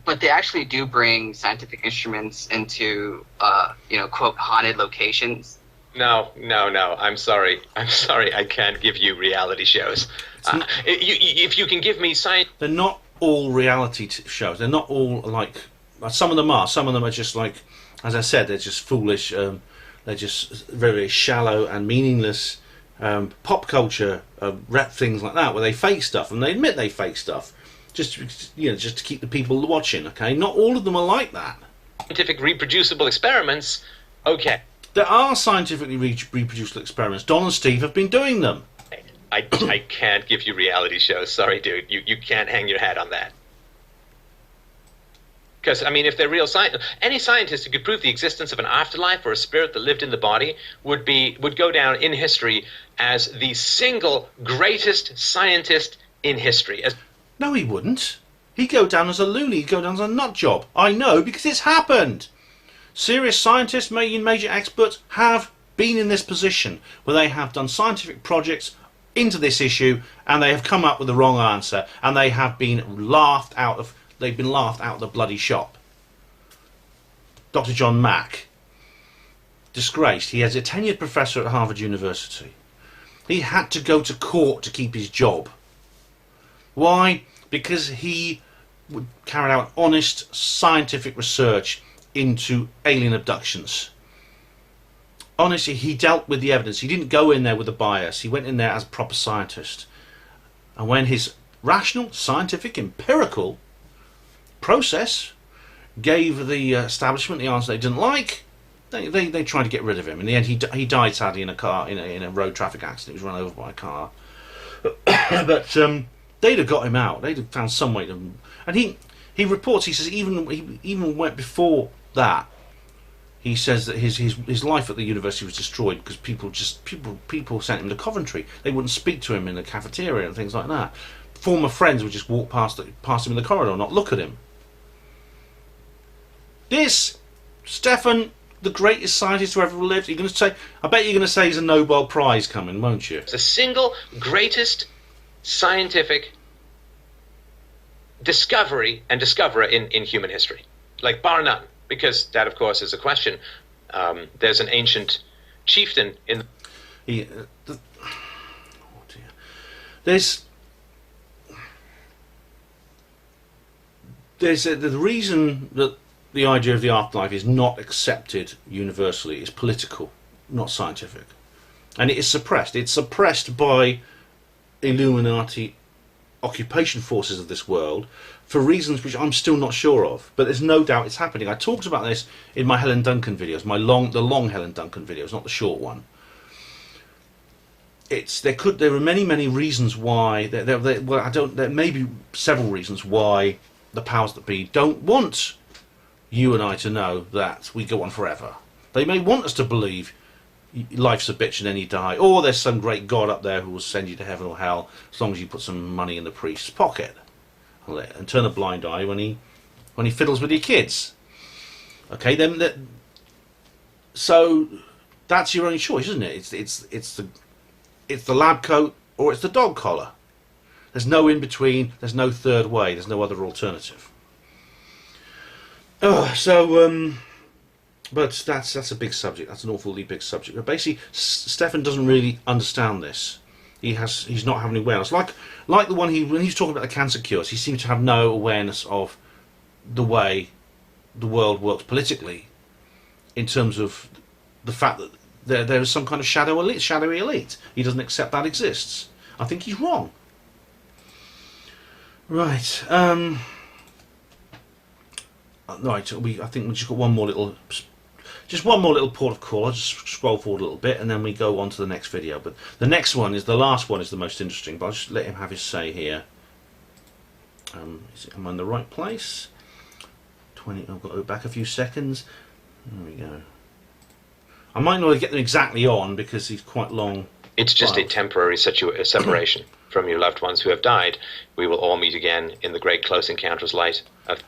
But they actually do bring scientific instruments into, quote, haunted locations. No. I'm sorry. I can't give you reality shows. If you can give me science... They're not all reality shows. They're not all like... Some of them are. Some of them are just like, as I said, they're just foolish. They're just very, very shallow and meaningless pop culture rap things like that, where they fake stuff, and they admit they fake stuff. Just to keep the people watching, okay? Not all of them are like that. Scientific reproducible experiments, okay. There are scientifically reproducible experiments. Don and Steve have been doing them. I can't give you reality shows. Sorry, dude. You can't hang your hat on that. Because, I mean, if they're real scientists, any scientist who could prove the existence of an afterlife or a spirit that lived in the body would go down in history as the single greatest scientist in history. No, he wouldn't. He'd go down as a loony. He'd go down as a nut job. I know, because it's happened. Serious scientists, major experts, have been in this position where they have done scientific projects into this issue, and they have come up with the wrong answer, and they have been laughed out of. They've been laughed out of the bloody shop. Dr. John Mack, disgraced. He is a tenured professor at Harvard University. He had to go to court to keep his job. Why? Because he carried out honest scientific research into alien abductions. Honestly, he dealt with the evidence. He didn't go in there with a bias. He went in there as a proper scientist. And when his rational, scientific, empirical process gave the establishment the answer they didn't like, they tried to get rid of him. In the end, he died sadly in a car, in a road traffic accident. He was run over by a car. But they'd have got him out. They'd have found some way to... And he reports, he says, even went before that, he says that his life at the university was destroyed because people sent him to Coventry. They wouldn't speak to him in the cafeteria and things like that. Former friends would just walk past him in the corridor and not look at him. This, Stefan, the greatest scientist who ever lived, I bet you're going to say he's a Nobel Prize coming, won't you? It's the single greatest scientific discovery and discoverer in human history. Like, bar none. Because that, of course, is a question. There's an ancient chieftain in... There's the reason that the idea of the afterlife is not accepted universally. It's political, not scientific. And it is suppressed. It's suppressed by Illuminati occupation forces of this world for reasons which I'm still not sure of. But there's no doubt it's happening. I talked about this in my Helen Duncan videos, the long Helen Duncan videos, not the short one. There are many reasons why there may be several reasons why the powers that be don't want you and I to know that we go on forever. They may want us to believe life's a bitch and then you die, or there's some great God up there who will send you to heaven or hell as long as you put some money in the priest's pocket and turn a blind eye when he fiddles with your kids. Okay, so that's your only choice, isn't it? It's the lab coat or it's the dog collar. There's no in between. There's no third way. There's no other alternative. But that's a big subject. That's an awfully big subject. But basically, Stefan doesn't really understand this. He's not having awareness. Like the one when he's talking about the cancer cures, he seems to have no awareness of the way the world works politically, in terms of the fact that there is some kind of shadowy elite. He doesn't accept that exists. I think he's wrong. Right. Right. I think we just got one more little port of call. I'll just scroll forward a little bit, and then we go on to the next video. But the last one is the most interesting. But I'll just let him have his say here. Am I in the right place? I've got to go back a few seconds. There we go. I might not get them exactly on because he's quite long. It's just a temporary separation from your loved ones who have died. We will all meet again in the great close encounters light of...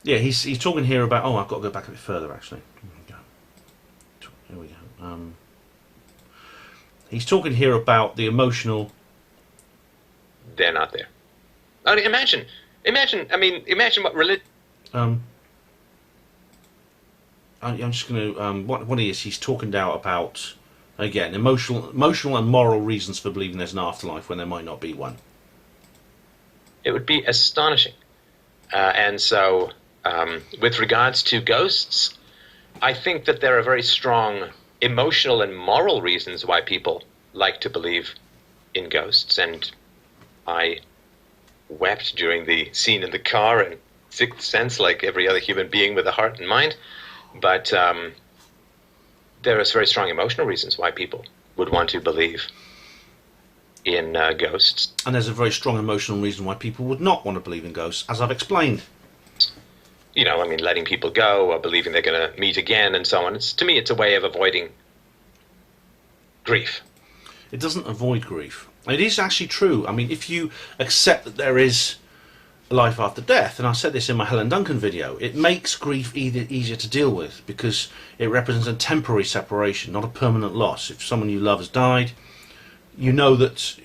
Yeah, he's talking here about... Oh, I've got to go back a bit further, actually. Here we go. He's talking here about the emotional... They're not there. I mean, imagine what religion... I'm just going to... what he is, he's talking now about, again, emotional and moral reasons for believing there's an afterlife when there might not be one. It would be astonishing. And so, with regards to ghosts, I think that there are very strong emotional and moral reasons why people like to believe in ghosts. And I wept during the scene in the car in Sixth Sense, like every other human being with a heart and mind. But there are very strong emotional reasons why people would want to believe in ghosts. And there's a very strong emotional reason why people would not want to believe in ghosts, as I've explained. You know, I mean, letting people go or believing they're going to meet again and so on. To me, it's a way of avoiding grief. It doesn't avoid grief. It is actually true. I mean, if you accept that there is life after death, and I said this in my Helen Duncan video, it makes grief easier to deal with because it represents a temporary separation, not a permanent loss. If someone you love has died, you know that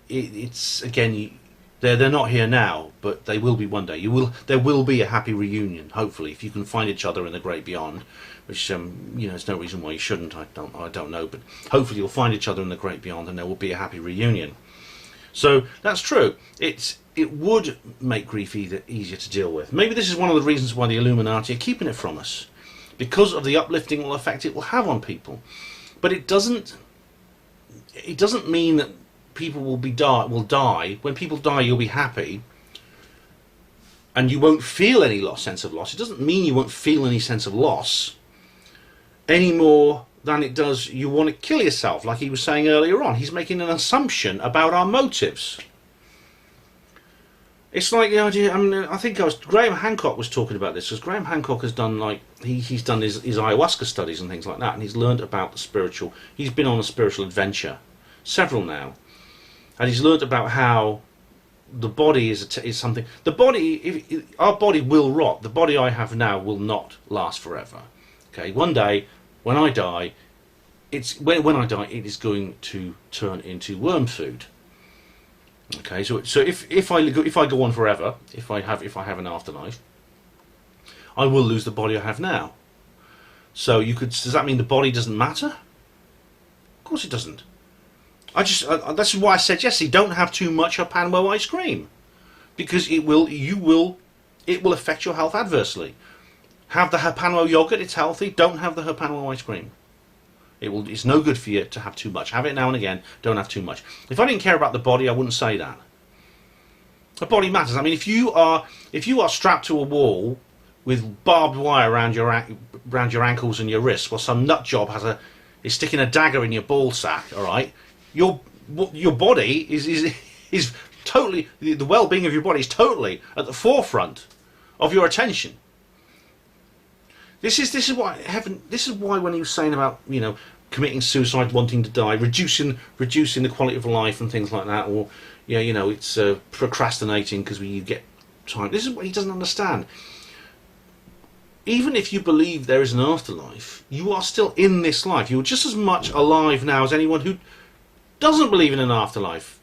it's again, they're not here now, but they will be one day. There will be a happy reunion, hopefully, if you can find each other in the great beyond, which there's no reason why you shouldn't. I don't know, but hopefully you'll find each other in the great beyond, and there will be a happy reunion. So that's true. It would make grief easier to deal with. Maybe this is one of the reasons why the Illuminati are keeping it from us, because of the uplifting effect it will have on people. But it doesn't mean that people will die. When people die, you'll be happy, and you won't feel any sense of loss. It doesn't mean you won't feel any sense of loss any more than it does you want to kill yourself, like he was saying earlier on. He's making an assumption about our motives. It's like the idea. I mean, I think Graham Hancock was talking about this, because Graham Hancock has done he's done his ayahuasca studies and things like that, and he's learned about the spiritual. He's been on a spiritual adventure, several now, and he's learned about how the body is something. The body, our body will rot. The body I have now will not last forever. Okay, one day when I die, when I die, it is going to turn into worm food. Okay, so if I go on forever, if I have an afterlife, I will lose the body I have now. So does that mean the body doesn't matter? Of course it doesn't. That's why I said yesterday, don't have too much of Panwo ice cream, because it will affect your health adversely. Have the habanero yogurt, it's healthy. Don't have the habanero ice cream. It's no good for you to have too much. Have it now and again, don't have too much. If I didn't care about the body, I wouldn't say that. The body matters. I mean, if you are strapped to a wall with barbed wire around your ankles and your wrists, while some nut job is sticking a dagger in your ball sack, all right, your body is totally, the well-being of your body is totally at the forefront of your attention. This is why when he was saying about, you know, committing suicide, wanting to die, reducing the quality of life and things like that, or yeah, you know, it's procrastinating because you get time. This is what he doesn't understand. Even if you believe there is an afterlife, you are still in this life. You're just as much alive now as anyone who doesn't believe in an afterlife.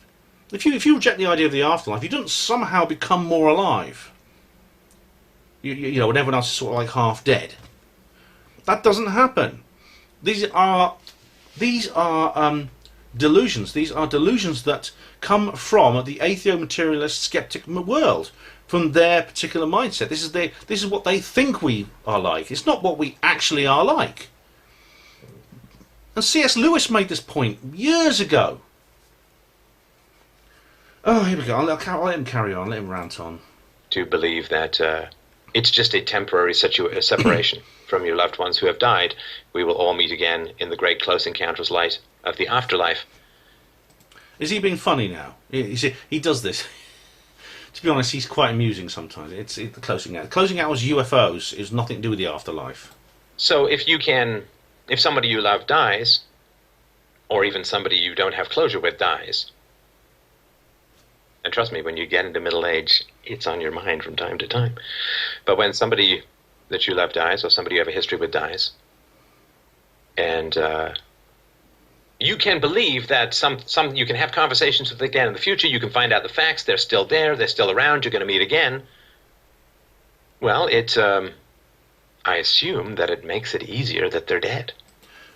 If you reject the idea of the afterlife, you don't somehow become more alive. You know, when everyone else is sort of like half dead. That doesn't happen. These are delusions. These are delusions that come from the atheo-materialist skeptic world, from their particular mindset. This is what they think we are like. It's not what we actually are like. And C.S. Lewis made this point years ago. Oh, here we go. I'll let him carry on. Let him rant on. To believe that it's just a temporary separation from your loved ones who have died. We will all meet again in the great close encounters light of the afterlife. Is he being funny now? He does this. To be honest, he's quite amusing sometimes. It's the closing out. Closing out was UFOs. Is nothing to do with the afterlife. So if somebody you love dies, or even somebody you don't have closure with dies, and trust me, when you get into middle age, it's on your mind from time to time. But when somebody that you love dies, or somebody you have a history with dies, and you can believe that you can have conversations with them again in the future, you can find out the facts, they're still there, they're still around, you're going to meet again. Well, I assume that it makes it easier that they're dead.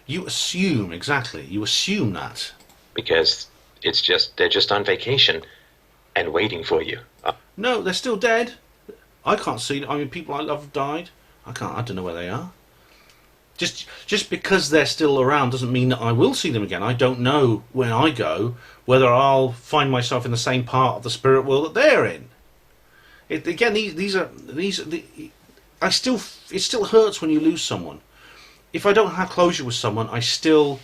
You assume, exactly. You assume that. Because they're just on vacation and waiting for you. No, they're still dead. I can't see. I mean, people I love have died. I don't know where they are. Just because they're still around doesn't mean that I will see them again. I don't know when I go whether I'll find myself in the same part of the spirit world that they're in. It still hurts when you lose someone. If I don't have closure with someone, I still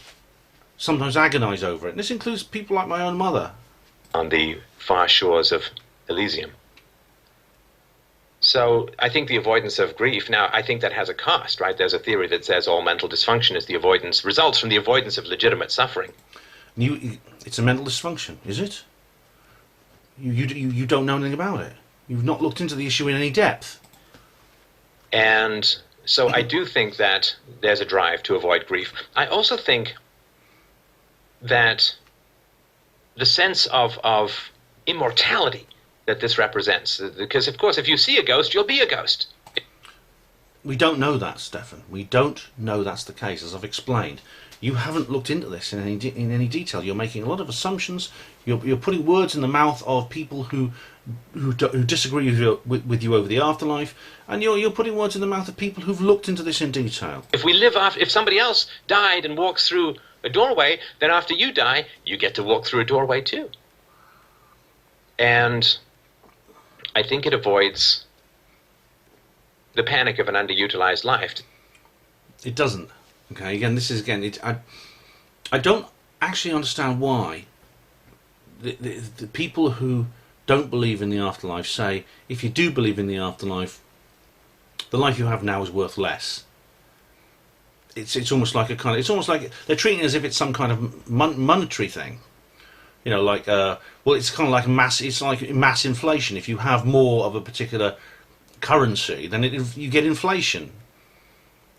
sometimes agonise over it. And this includes people like my own mother. On the far shores of Elysium. So I think the avoidance of grief, now I think that has a cost, right? There's a theory that says all mental dysfunction results from the avoidance of legitimate suffering. It's a mental dysfunction, is it? You don't know anything about it. You've not looked into the issue in any depth. And so I do think that there's a drive to avoid grief. I also think that the sense of immortality that this represents, because of course if you see a ghost, you'll be a ghost. We don't know that, Stefan. We don't know that's the case, as I've explained. You haven't looked into this in any detail. You're making a lot of assumptions. You're putting words in the mouth of people who disagree with you over the afterlife, and you're putting words in the mouth of people who've looked into this in detail. If somebody else died and walks through a doorway, then after you die, you get to walk through a doorway too. And I think it avoids the panic of an underutilized life. It doesn't. Okay, I don't actually understand why the people who don't believe in the afterlife say, if you do believe in the afterlife, the life you have now is worth less. It's almost like they're treating it as if it's some kind of monetary thing. You know, like it's kind of like mass inflation. If you have more of a particular currency, then you get inflation,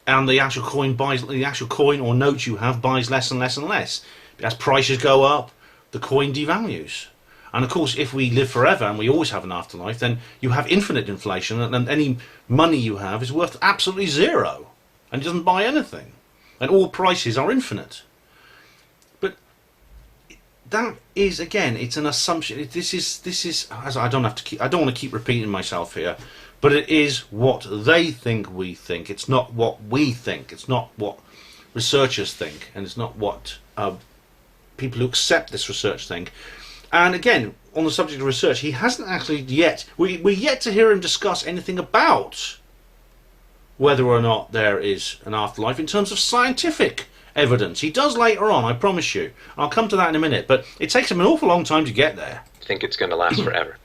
and the actual coin or note you have buys less and less and less. As prices go up, the coin devalues. And of course, if we live forever and we always have an afterlife, then you have infinite inflation, and any money you have is worth absolutely zero, and it doesn't buy anything, and all prices are infinite. But that is, again, it's an assumption. This is. I don't want to keep repeating myself here, But it is what they think we think. It's not what we think. It's not what researchers think. And it's not what people who accept this research think. And again, on the subject of research, he hasn't actually yet... We're yet to hear him discuss anything about whether or not there is an afterlife in terms of scientific evidence. He does later on, I promise you. I'll come to that in a minute. But it takes him an awful long time to get there. I think it's going to last forever.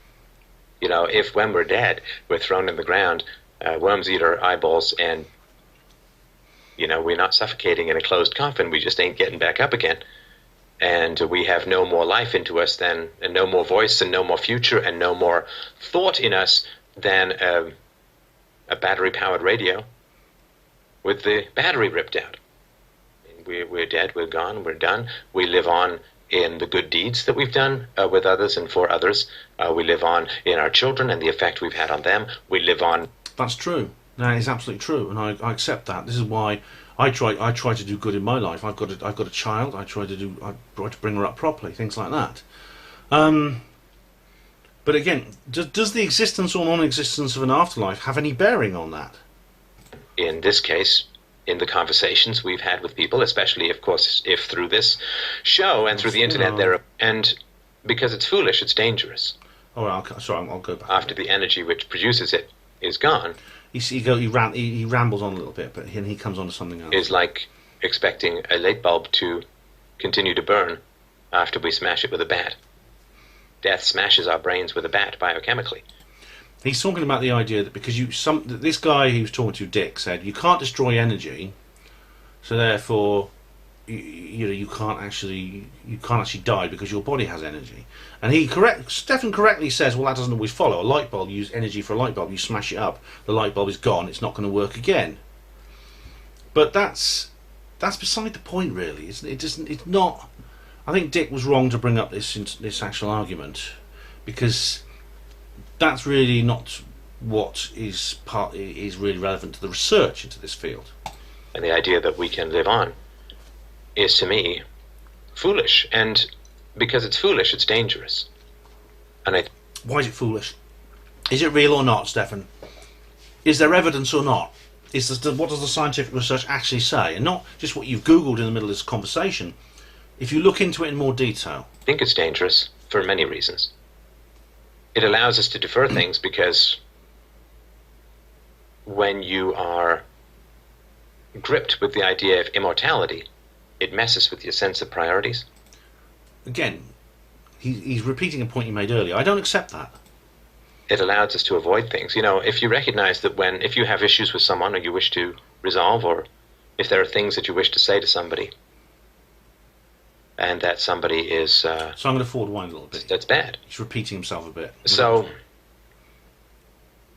You know, if when we're dead, we're thrown in the ground, worms eat our eyeballs, and, you know, we're not suffocating in a closed coffin, we just ain't getting back up again. And we have no more life into us than, and no more voice, and no more future, and no more thought in us than a battery-powered radio with the battery ripped out. We're dead, we're gone, we're done. We live on in the good deeds that we've done with others and for others. We live on in our children and the effect we've had on them. We live on... That's true. That is absolutely true, and I accept that. This is why I try to do good in my life. I've got a child. I try to bring her up properly, things like that. But again, does the existence or non-existence of an afterlife have any bearing on that? In this case, in the conversations we've had with people, especially, of course, if through this show and through the internet, and because it's foolish, it's dangerous. Oh, I'll go back. After the energy which produces it is gone. He rambles on a little bit, but he comes on to something else. Is like expecting a light bulb to continue to burn after we smash it with a bat. Death smashes our brains with a bat biochemically. He's talking about the idea that because this guy he was talking to, Dick, said you can't destroy energy, so therefore you can't actually die because your body has energy. And Stefan correctly says, well, that doesn't always follow. A light bulb, you use energy for a light bulb, you smash it up, the light bulb is gone, it's not going to work again. But that's beside the point, really, isn't it? It's not. I think Dick was wrong to bring up this actual argument, because that's really not what is really relevant to the research into this field. And the idea that we can live on is, to me, foolish. And because it's foolish, it's dangerous. And why is it foolish? Is it real or not, Stefan? Is there evidence or not? What does the scientific research actually say? And not just what you've Googled in the middle of this conversation. If you look into it in more detail. I think it's dangerous for many reasons. It allows us to defer things because when you are gripped with the idea of immortality, it messes with your sense of priorities. Again, he's repeating a point you made earlier. I don't accept that. It allows us to avoid things. You know, if you recognize that if you have issues with someone or you wish to resolve, or if there are things that you wish to say to somebody, and that somebody is... so I'm going to forward wine a little bit. That's bad. He's repeating himself a bit. So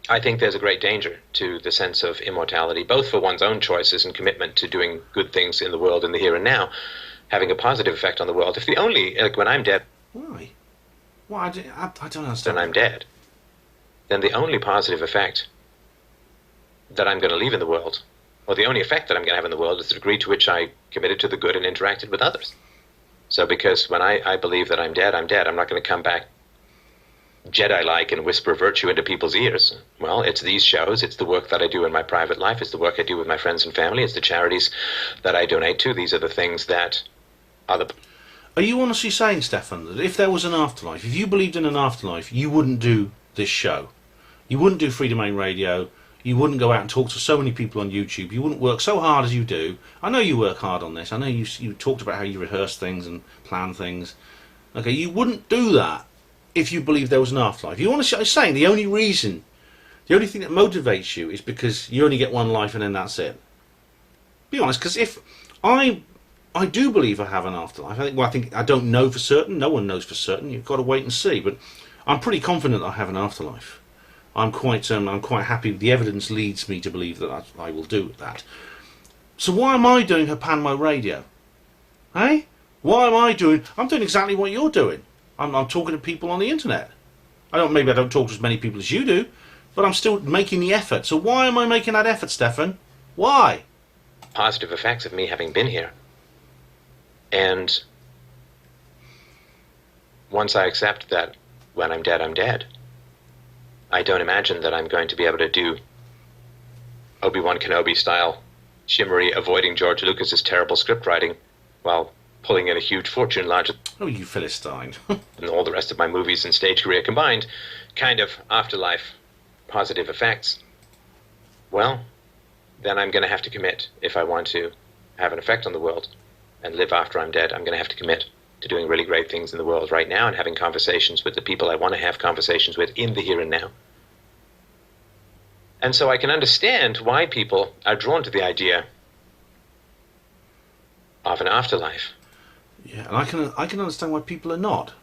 I think there's a great danger to the sense of immortality, both for one's own choices and commitment to doing good things in the world in the here and now, having a positive effect on the world. If the only... Like, when I'm dead... Why? Why? I don't understand. When I'm dead, then the only positive effect that I'm going to leave in the world, or the only effect that I'm going to have in the world, is the degree to which I committed to the good and interacted with others. So because when I believe that I'm dead, I'm dead. I'm not going to come back Jedi-like and whisper virtue into people's ears. Well, it's these shows, it's the work that I do in my private life, it's the work I do with my friends and family, it's the charities that I donate to. These are the things that are the... Are you honestly saying, Stefan, that if there was an afterlife, if you believed in an afterlife, you wouldn't do this show? You wouldn't do Free Domain Radio, you wouldn't go out and talk to so many people on YouTube, you wouldn't work so hard as you do. I know you work hard on this, I know you talked about how you rehearse things and plan things. Okay, you wouldn't do that if you believed there was an afterlife. You want to saying the only thing that motivates you is because you only get one life and then that's it. Be honest, because if I do believe I have an afterlife, I think I don't know for certain. No one knows for certain. You've got to wait and see. But I'm pretty confident I have an afterlife. I'm quite happy. The evidence leads me to believe that I will do that. So why am I doing Hapanmo Radio? Hey, why am I doing? I'm doing exactly what you're doing. I'm talking to people on the internet. Maybe I don't talk to as many people as you do, but I'm still making the effort. So why am I making that effort, Stefan? Why? Positive effects of me having been here. And once I accept that when I'm dead, I'm dead, I don't imagine that I'm going to be able to do Obi-Wan Kenobi style shimmery, avoiding George Lucas's terrible script writing while pulling in a huge fortune larger Oh, you Philistine. than all the rest of my movies and stage career combined, kind of afterlife positive effects. Well, then I'm going to have to commit. If I want to have an effect on the world and live after I'm dead, I'm going to have to commit to doing really great things in the world right now and having conversations with the people I want to have conversations with in the here and now. And so I can understand why people are drawn to the idea of an afterlife. Yeah, and I can understand why people are not.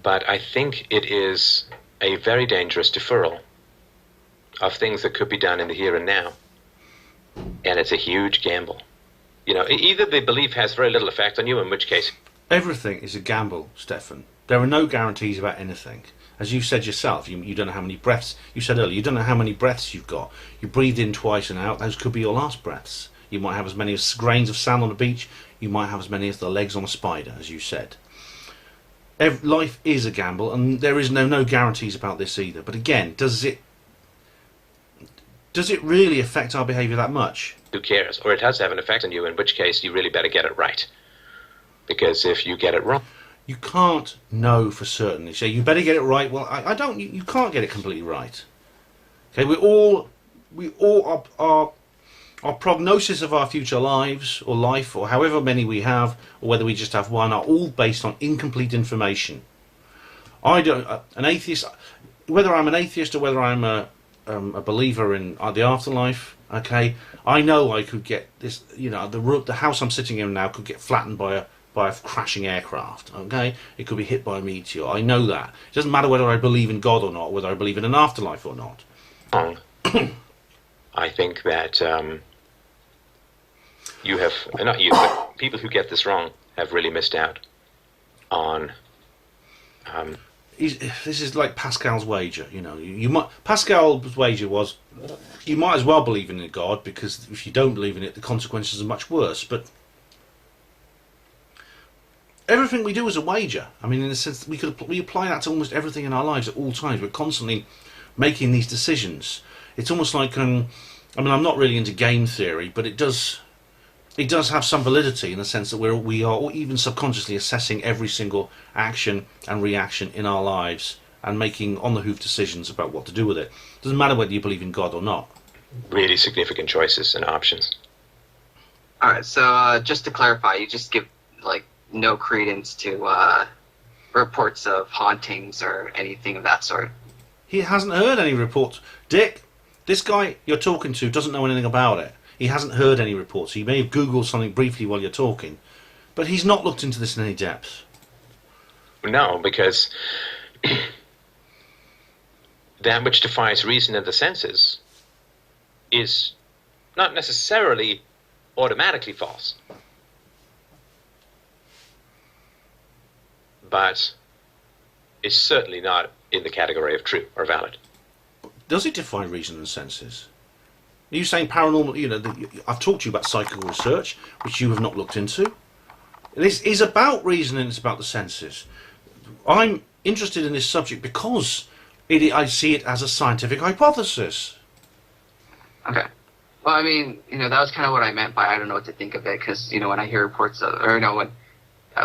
But I think it is a very dangerous deferral of things that could be done in the here and now. And it's a huge gamble. You know, either the belief has very little effect on you, in which case... Everything is a gamble, Stefan. There are no guarantees about anything. As you said yourself, you don't know how many breaths... You said earlier, you don't know how many breaths you've got. You breathed in twice and out. Those could be your last breaths. You might have as many as grains of sand on the beach. You might have as many as the legs on a spider, as you said. Life is a gamble, and there is no guarantees about this either. But again, does it really affect our behaviour that much? Who cares? Or it has to have an effect on you, in which case you really better get it right. Because if you get it wrong... You can't know for certain. You say, you better get it right. Well, I don't. You can't get it completely right. Okay, we all our prognosis of our future lives or life, or however many we have, or whether we just have one, are all based on incomplete information. I don't. An atheist, whether I'm an atheist or whether I'm a believer in the afterlife. Okay, I know I could get this. You know, the house I'm sitting in now could get flattened by a crashing aircraft. Okay, it could be hit by a meteor. I know that. It doesn't matter whether I believe in God or not, whether I believe in an afterlife or not. I think that you have, not you, but people who get this wrong have really missed out on. This is like Pascal's wager. You know, you might. Pascal's wager was, you might as well believe in a God, because if you don't believe in it, the consequences are much worse. But everything we do is a wager. I mean, in a sense, we apply that to almost everything in our lives at all times. We're constantly making these decisions. It's almost like, I mean, I'm not really into game theory, but it does have some validity in the sense that we are even subconsciously assessing every single action and reaction in our lives and making on-the-hoof decisions about what to do with it. Doesn't matter whether you believe in God or not. Really significant choices and options. All right, so just to clarify, you just give like no credence to reports of hauntings or anything of that sort. He hasn't heard any reports. Dick, this guy you're talking to doesn't know anything about it. He hasn't heard any reports. He may have Googled something briefly while you're talking, but he's not looked into this in any depth. No, because that which defies reason and the senses is not necessarily automatically false, but is certainly not in the category of true or valid. Does it defy reason and senses? Are you saying paranormal? You know, I've talked to you about psychical research, which you have not looked into. This is about reason and it's about the senses. I'm interested in this subject because I see it as a scientific hypothesis. Okay. Well, I mean, that was kind of what I meant by I don't know what to think of it, because, when I hear reports of, or, when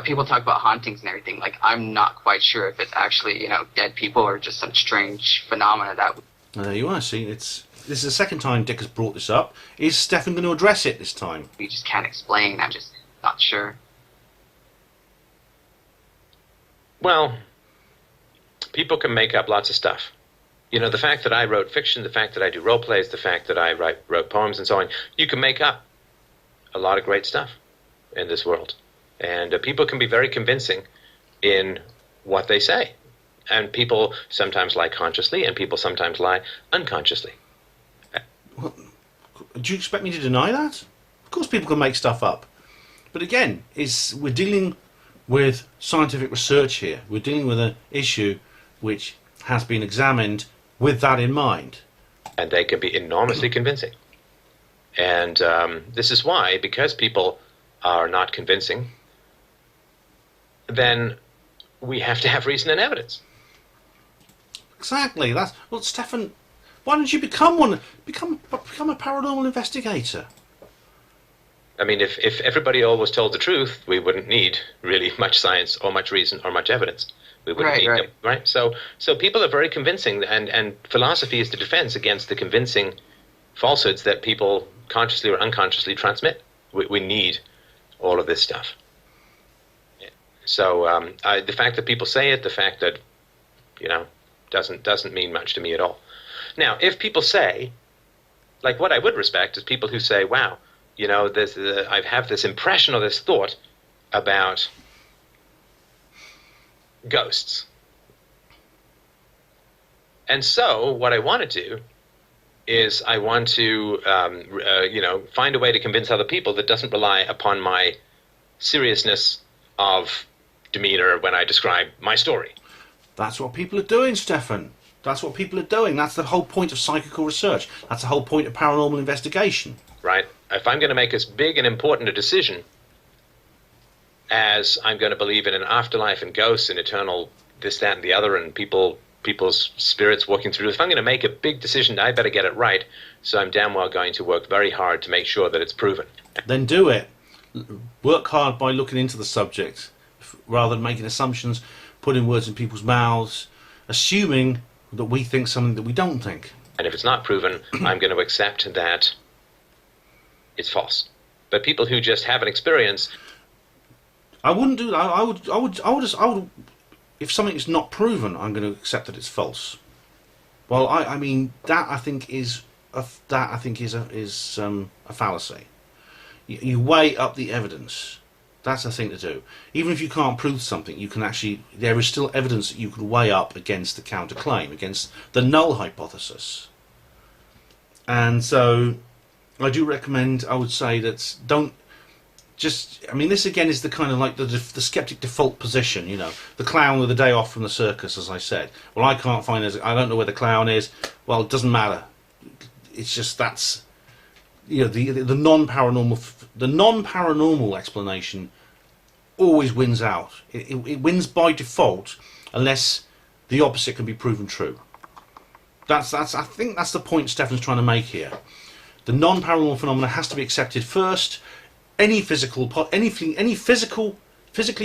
people talk about hauntings and everything, like, I'm not quite sure if it's actually, dead people or just some strange phenomena that... There you are. See, this is the second time Dick has brought this up. Is Stefan going to address it this time? We just can't explain. I'm just not sure. Well, people can make up lots of stuff. The fact that I wrote fiction, the fact that I do role plays, the fact that I wrote poems and so on, you can make up a lot of great stuff in this world. And people can be very convincing in what they say. And people sometimes lie consciously, and people sometimes lie unconsciously. Well, do you expect me to deny that? Of course people can make stuff up. But again, we're dealing with scientific research here. We're dealing with an issue which has been examined with that in mind. And they can be enormously convincing. And this is why, because people are not convincing, then we have to have reason and evidence. Exactly. That's well, Stefan. Why don't you become one? Become a paranormal investigator. I mean, if everybody always told the truth, we wouldn't need really much science or much reason or much evidence. We wouldn't need them, right? So people are very convincing, and philosophy is the defense against the convincing falsehoods that people consciously or unconsciously transmit. We need all of this stuff. So the fact that people say it, the fact that, doesn't mean much to me at all. Now, if people say, like, what I would respect is people who say, wow, I have this impression or this thought about ghosts. And so what I want to do is I want to, find a way to convince other people that doesn't rely upon my seriousness of demeanor when I describe my story. That's what people are doing, Stefan. That's what people are doing. That's the whole point of psychical research. That's the whole point of paranormal investigation. Right. If I'm going to make as big and important a decision as I'm going to believe in an afterlife and ghosts and eternal this, that, and the other, and people's spirits walking through, if I'm going to make a big decision, I better get it right. So I'm damn well going to work very hard to make sure that it's proven. Then do it. Work hard by looking into the subject, rather than making assumptions, putting words in people's mouths, assuming that we think something that we don't think. And if it's not proven, I'm going to accept that it's false. But people who just have an experience, I wouldn't do that. I would. If something is not proven, I'm going to accept that it's false. Well, I mean that I think is a fallacy. You weigh up the evidence. That's the thing to do. Even if you can't prove something, you can actually. There is still evidence that you can weigh up against the counterclaim, against the null hypothesis. And so, I do recommend. I would say that don't just. I mean, this again is the kind of like the skeptic default position. The clown with a day off from the circus, as I said. Well, I can't find. I don't know where the clown is. Well, it doesn't matter. It's just that's. The non-paranormal explanation always wins out. It wins by default unless the opposite can be proven true. I think that's the point Stefan's trying to make here. The non-paranormal phenomena has to be accepted first. Any physically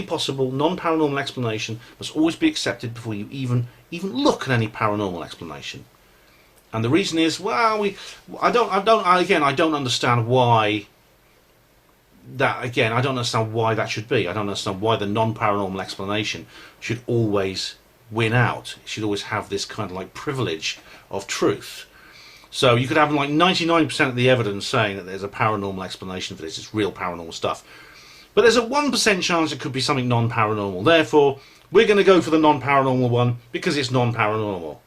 possible non-paranormal explanation must always be accepted before you even look at any paranormal explanation. And the reason is, well, I don't understand why that. Again, I don't understand why that should be. I don't understand why the non-paranormal explanation should always win out. It should always have this kind of like privilege of truth. So you could have like 99% of the evidence saying that there's a paranormal explanation for this. It's real paranormal stuff. But there's a 1% chance it could be something non-paranormal. Therefore, we're going to go for the non-paranormal one because it's non-paranormal.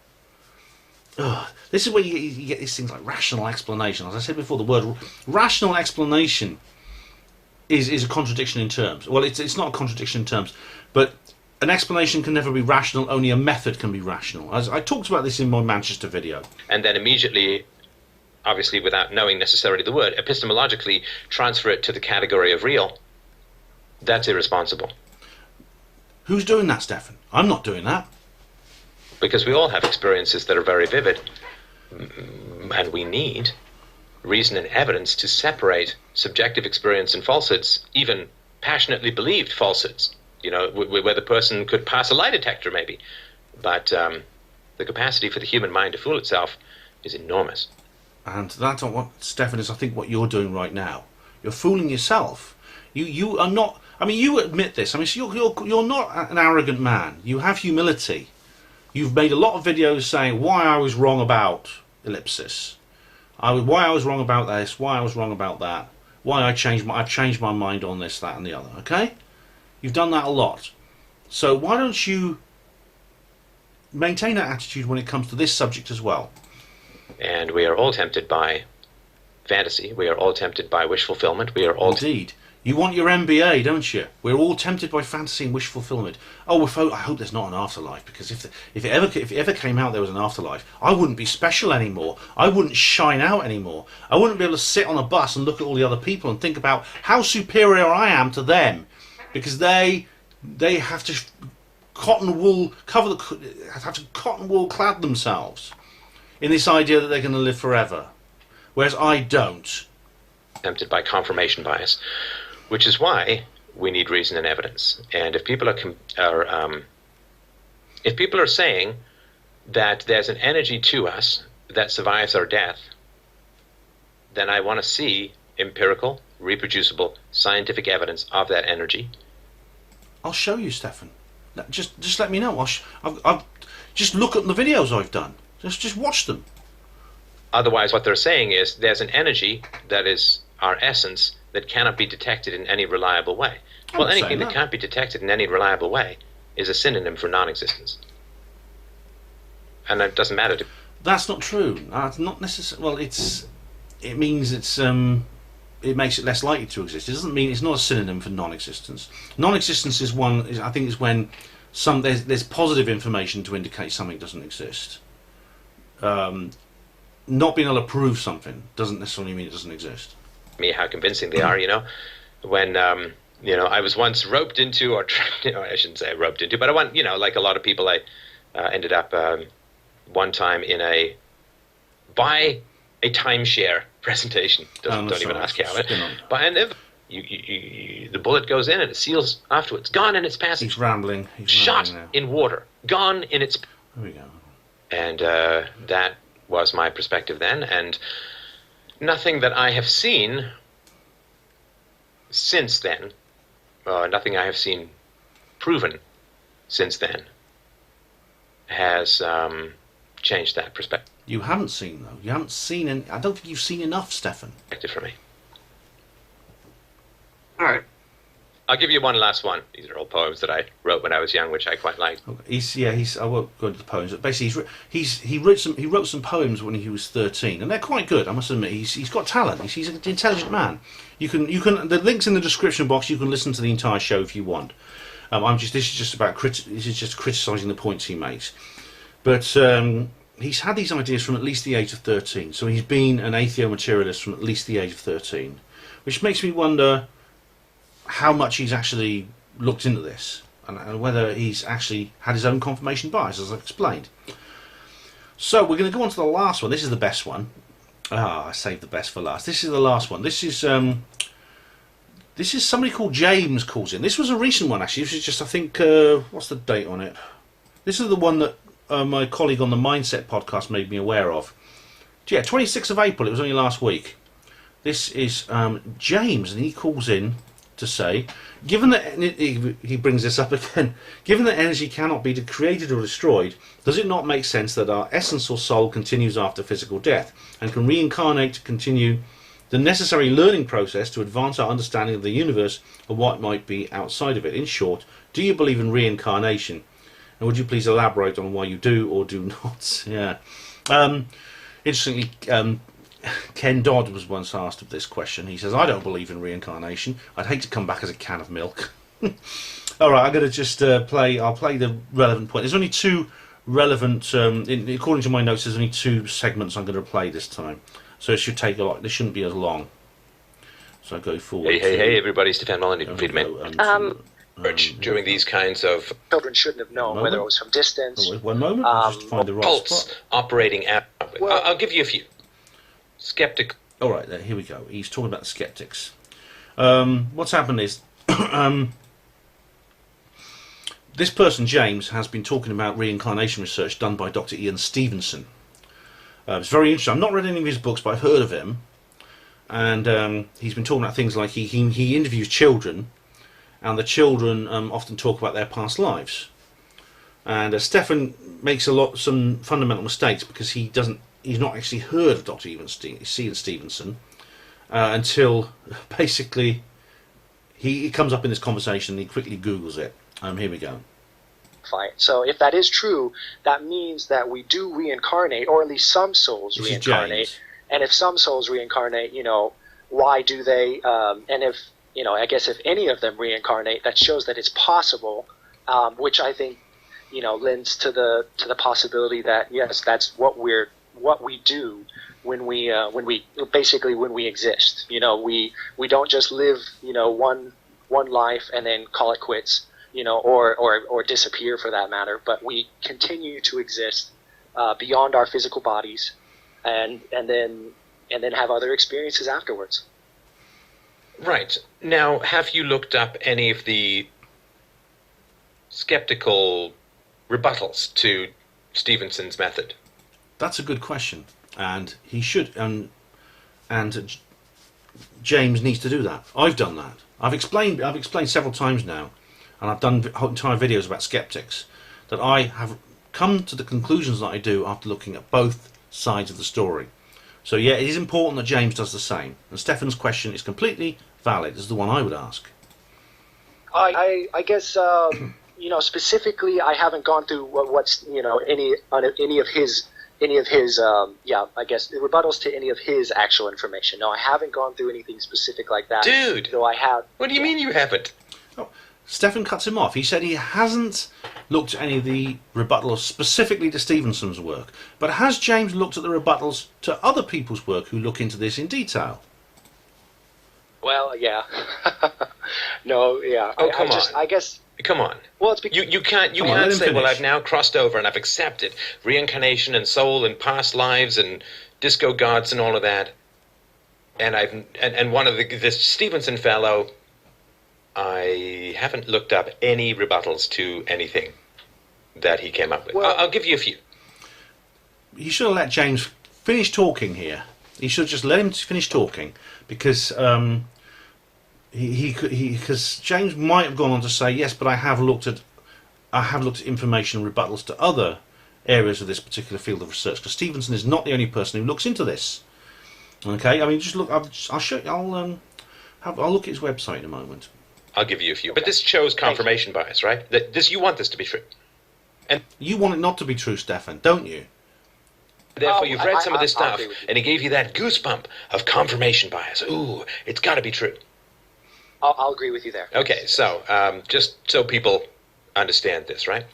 Ugh. This is where you get these things like rational explanation. As I said before, the word rational explanation is a contradiction in terms. Well, it's not a contradiction in terms, but an explanation can never be rational, only a method can be rational. As I talked about this in my Manchester video. And then immediately, obviously without knowing necessarily the word, epistemologically transfer it to the category of real. That's irresponsible. Who's doing that, Stefan? I'm not doing that. Because we all have experiences that are very vivid. And we need reason and evidence to separate subjective experience and falsehoods, even passionately believed falsehoods. Where the person could pass a lie detector, maybe. But the capacity for the human mind to fool itself is enormous. And that's what, Stefan, is I think what you're doing right now. You're fooling yourself. You are not. I mean, you admit this. I mean, so you're not an arrogant man. You have humility. You've made a lot of videos saying why I was wrong about ellipsis, why I was wrong about this, why I was wrong about that, why I've changed my mind on this, that, and the other. Okay, you've done that a lot. So why don't you maintain that attitude when it comes to this subject as well? And we are all tempted by fantasy. We are all tempted by wish fulfillment. We are all indeed. You want your MBA, don't you? We're all tempted by fantasy and wish fulfillment. Oh, I hope there's not an afterlife, because if it ever came out there was an afterlife, I wouldn't be special anymore. I wouldn't shine out anymore. I wouldn't be able to sit on a bus and look at all the other people and think about how superior I am to them, because they have to have to cotton wool clad themselves in this idea that they're going to live forever, whereas I don't. Tempted by confirmation bias, which is why we need reason and evidence. And if people are saying that there's an energy to us that survives our death, then I want to see empirical, reproducible, scientific evidence of that energy. I'll show you, Stefan. Just let me know. I'll just look at the videos I've done. Just watch them. Otherwise, what they're saying is there's an energy that is our essence that cannot be detected in any reliable way. Well, anything that can't be detected in any reliable way is a synonym for non-existence. And it doesn't matter. That's not true. It's not necessarily. Well, it means it makes it less likely to exist. It doesn't mean it's not a synonym for non-existence. Non-existence is when there's positive information to indicate something doesn't exist. Not being able to prove something doesn't necessarily mean it doesn't exist. Me, how convincing they are, when I was once roped into, or I shouldn't say roped into, but I went, like a lot of people, I ended up one time by a timeshare presentation. Don't even ask how it. But the bullet goes in and it seals afterwards. Gone in its passage. He's rambling. Shot in water. Gone in its. There we go. And that was my perspective then, and nothing that I have seen since then, nothing I have seen proven since then, has changed that perspective. You haven't seen, though. You haven't seen, I don't think you've seen enough, Stefan. For me. All right. I'll give you one last one. These are all poems that I wrote when I was young, which I quite liked. I won't go into the poems, but basically he wrote some poems when he was 13, and they're quite good. I must admit, he's got talent. He's an intelligent man. You can the links in the description box. You can listen to the entire show if you want. This is just criticising the points he makes, but he's had these ideas from at least the age of 13. So he's been an atheo-materialist from at least the age of 13, which makes me wonder how much he's actually looked into this, and whether he's actually had his own confirmation bias, as I've explained. So we're going to go on to the last one. This is the best one. I saved the best for last. This is the last one. This is somebody called James calls in. This was a recent one, actually. This is just, I think, what's the date on it? This is the one that my colleague on the Mindset podcast made me aware of. Yeah, 26th of April. It was only last week. This is James, and he calls in to say, given that he brings this up again, given that energy cannot be created or destroyed, does it not make sense that our essence or soul continues after physical death and can reincarnate to continue the necessary learning process to advance our understanding of the universe and what might be outside of it? In short, do you believe in reincarnation? And would you please elaborate on why you do or do not? Yeah. Interestingly, Ken Dodd was once asked of this question. He says, I don't believe in reincarnation. I'd hate to come back as a can of milk. Alright, I'm going to just I'll play the relevant point. There's only two relevant, according to my notes, there's only two segments I'm going to play this time. So it should take this shouldn't be as long. So I go forward. Hey, everybody, Stefan Molyneux from Freedom. During these kinds of... Children shouldn't have known whether it was from distance. One moment, just to find the right pulse spot. Operating at... I'll give you a few. Skeptic. All right, here we go. He's talking about the skeptics. What's happened is this person, James, has been talking about reincarnation research done by Dr. Ian Stevenson. It's very interesting. I've not read any of his books, but I've heard of him. And he's been talking about things like he interviews children, and the children often talk about their past lives. And Stefan makes some fundamental mistakes because he's not actually heard of Dr. Ian Stevenson until basically he comes up in this conversation and he quickly Googles it. Here we go. So if that is true, that means that we do reincarnate, or at least some souls reincarnate. And if some souls reincarnate, why do they? And if, I guess if any of them reincarnate, that shows that it's possible, which I think, lends to the possibility that, yes, that's what we do when we exist. We don't just live one life and then call it quits. or disappear for that matter, but we continue to exist beyond our physical bodies, and then have other experiences afterwards. Right. Now, have you looked up any of the skeptical rebuttals to Stevenson's method? That's a good question, and he should, and James needs to do that. I've done that. I've explained several times now, and I've done entire videos about skeptics, that I have come to the conclusions that I do after looking at both sides of the story. So yeah, it is important that James does the same. And Stefan's question is completely valid. It's the one I would ask. I guess specifically, I haven't gone through what's any of his I guess rebuttals to any of his actual information. No, I haven't gone through anything specific like that. Dude, though I have. What do you mean you haven't? Oh, Stefan cuts him off. He said he hasn't looked at any of the rebuttals specifically to Stevenson's work, but has James looked at the rebuttals to other people's work who look into this in detail? Well, yeah. No, yeah. Oh, come on. I guess. Come on. Well, it's because you can't say, well, I've now crossed over and I've accepted reincarnation and soul and past lives and disco gods and all of that. And one of this Stevenson fellow, I haven't looked up any rebuttals to anything that he came up with. Well, I'll give you a few. You should have let James finish talking here. You should have just let him finish talking, because because James might have gone on to say, yes, but I have looked at information and rebuttals to other areas of this particular field of research, because Stevenson is not the only person who looks into this. Okay, I mean, just look. I'll show you. I'll look at his website in a moment. I'll give you a few. But this shows confirmation bias, right? You want this to be true. And you want it not to be true, Stefan, don't you? Therefore, you've read some of this stuff, and it gave you that goosebump of confirmation bias. Ooh, it's got to be true. I'll agree with you there. Okay, so just so people understand this, right?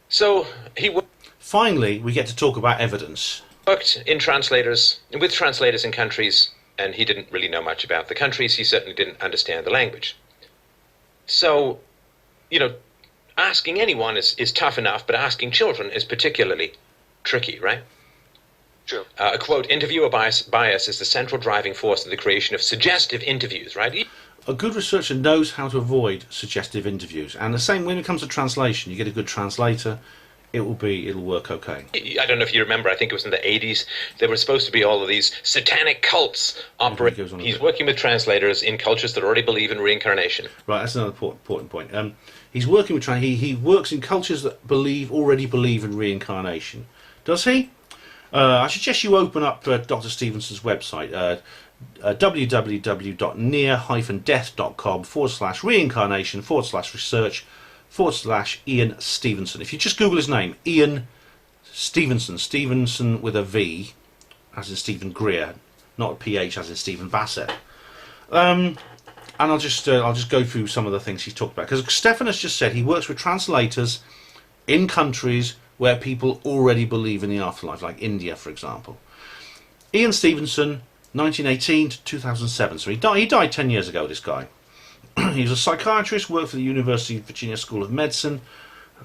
So finally, we get to talk about evidence. Worked with translators in countries, and he didn't really know much about the countries. He certainly didn't understand the language. So, asking anyone is tough enough, but asking children is particularly tricky, right? True. A quote, interviewer bias is the central driving force of the creation of suggestive interviews, right? A good researcher knows how to avoid suggestive interviews. And the same when it comes to translation. You get a good translator, it'll work okay. I don't know if you remember, I think it was in the 80s, there were supposed to be all of these satanic cults operating. He's working with translators in cultures that already believe in reincarnation. Right, that's another important point. He's working with he works in cultures that already believe in reincarnation. Does he? I suggest you open up Dr. Stevenson's website, www.neardeath.com/reincarnation/research/Ian Stevenson. If you just Google his name, Ian Stevenson with a V, as in Stephen Greer, not a PH as in Stephen Bassett. And I'll just go through some of the things he's talked about, because Stefan has just said he works with translators in countries where people already believe in the afterlife, like India, for example. Ian Stevenson, 1918 to 2007. So he died 10 years ago, this guy. He was a psychiatrist, worked for the University of Virginia School of Medicine,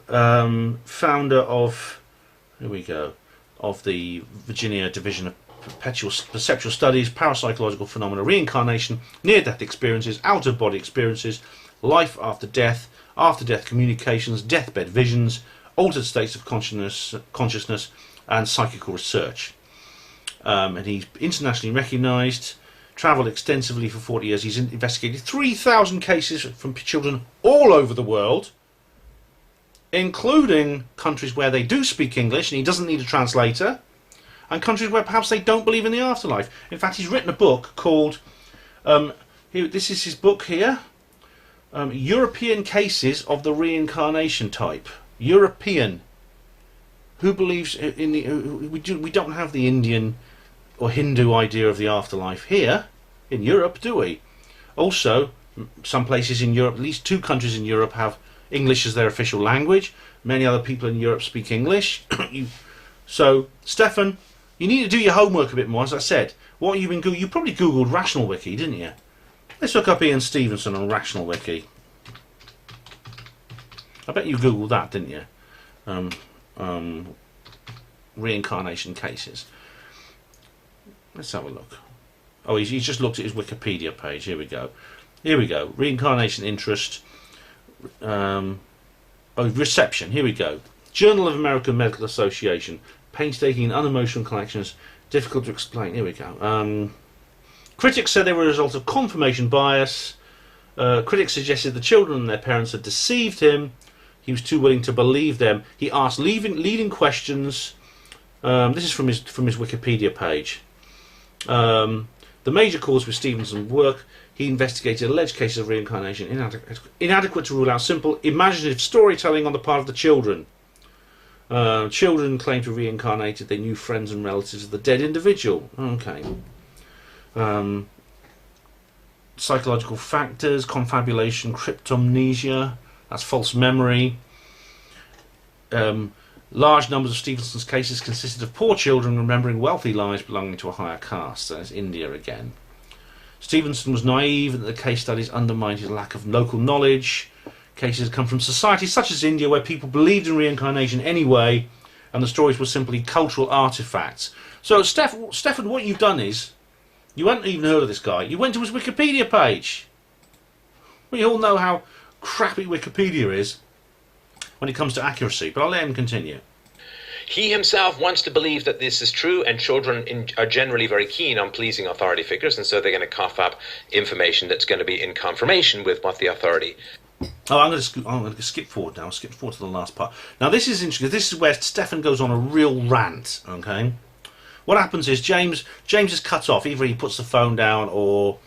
founder of, of the Virginia Division of Perceptual Studies, Parapsychological Phenomena, Reincarnation, Near-Death Experiences, Out-of-Body Experiences, Life After Death Communications, Deathbed Visions, Altered States of Consciousness, and Psychical Research. And he's internationally recognised, travelled extensively for 40 years. He's investigated 3,000 cases from children all over the world, including countries where they do speak English and he doesn't need a translator, and countries where perhaps they don't believe in the afterlife. In fact, he's written a book called, this is his book here, European Cases of the Reincarnation Type. European. Who believes in the... We don't have the Indian or Hindu idea of the afterlife here in Europe, do we? Also, some places in Europe, at least 2 countries in Europe, have English as their official language. Many other people in Europe speak English. So, Stefan, you need to do your homework a bit more. As I said, what you've been Googling, you probably Googled Rational Wiki, didn't you? Let's look up Ian Stevenson on Rational Wiki. I bet you Googled that, didn't you? Reincarnation cases. Let's have a look. Oh, he's just looked at his Wikipedia page. Here we go. Here we go. Reincarnation interest. Reception. Here we go. Journal of American Medical Association. Painstaking and unemotional collections. Difficult to explain. Here we go. Critics said they were a result of confirmation bias. Critics suggested the children and their parents had deceived him. He was too willing to believe them. He asked leading questions. This is from his Wikipedia page. The major cause was Stevenson's work. He investigated alleged cases of reincarnation, inadequate to rule out simple, imaginative storytelling on the part of the children. Children claimed to have reincarnated. They knew friends and relatives of the dead individual. Okay. Psychological factors, confabulation, cryptomnesia. That's false memory. Large numbers of Stevenson's cases consisted of poor children remembering wealthy lives belonging to a higher caste. That's India again. Stevenson was naive and the case studies undermined his lack of local knowledge. Cases come from societies such as India where people believed in reincarnation anyway, and the stories were simply cultural artifacts. So, Stefan, what you've done is, you hadn't even heard of this guy. You went to his Wikipedia page. We all know how crappy Wikipedia is when it comes to accuracy, but I'll let him continue. He himself wants to believe that this is true, and children are generally very keen on pleasing authority figures, and so they're going to cough up information that's going to be in confirmation with what the authority... Oh, I'm going to skip forward now. I'll skip forward to the last part. Now, this is interesting. This is where Stefan goes on a real rant, okay? What happens is James is cut off. Either he puts the phone down or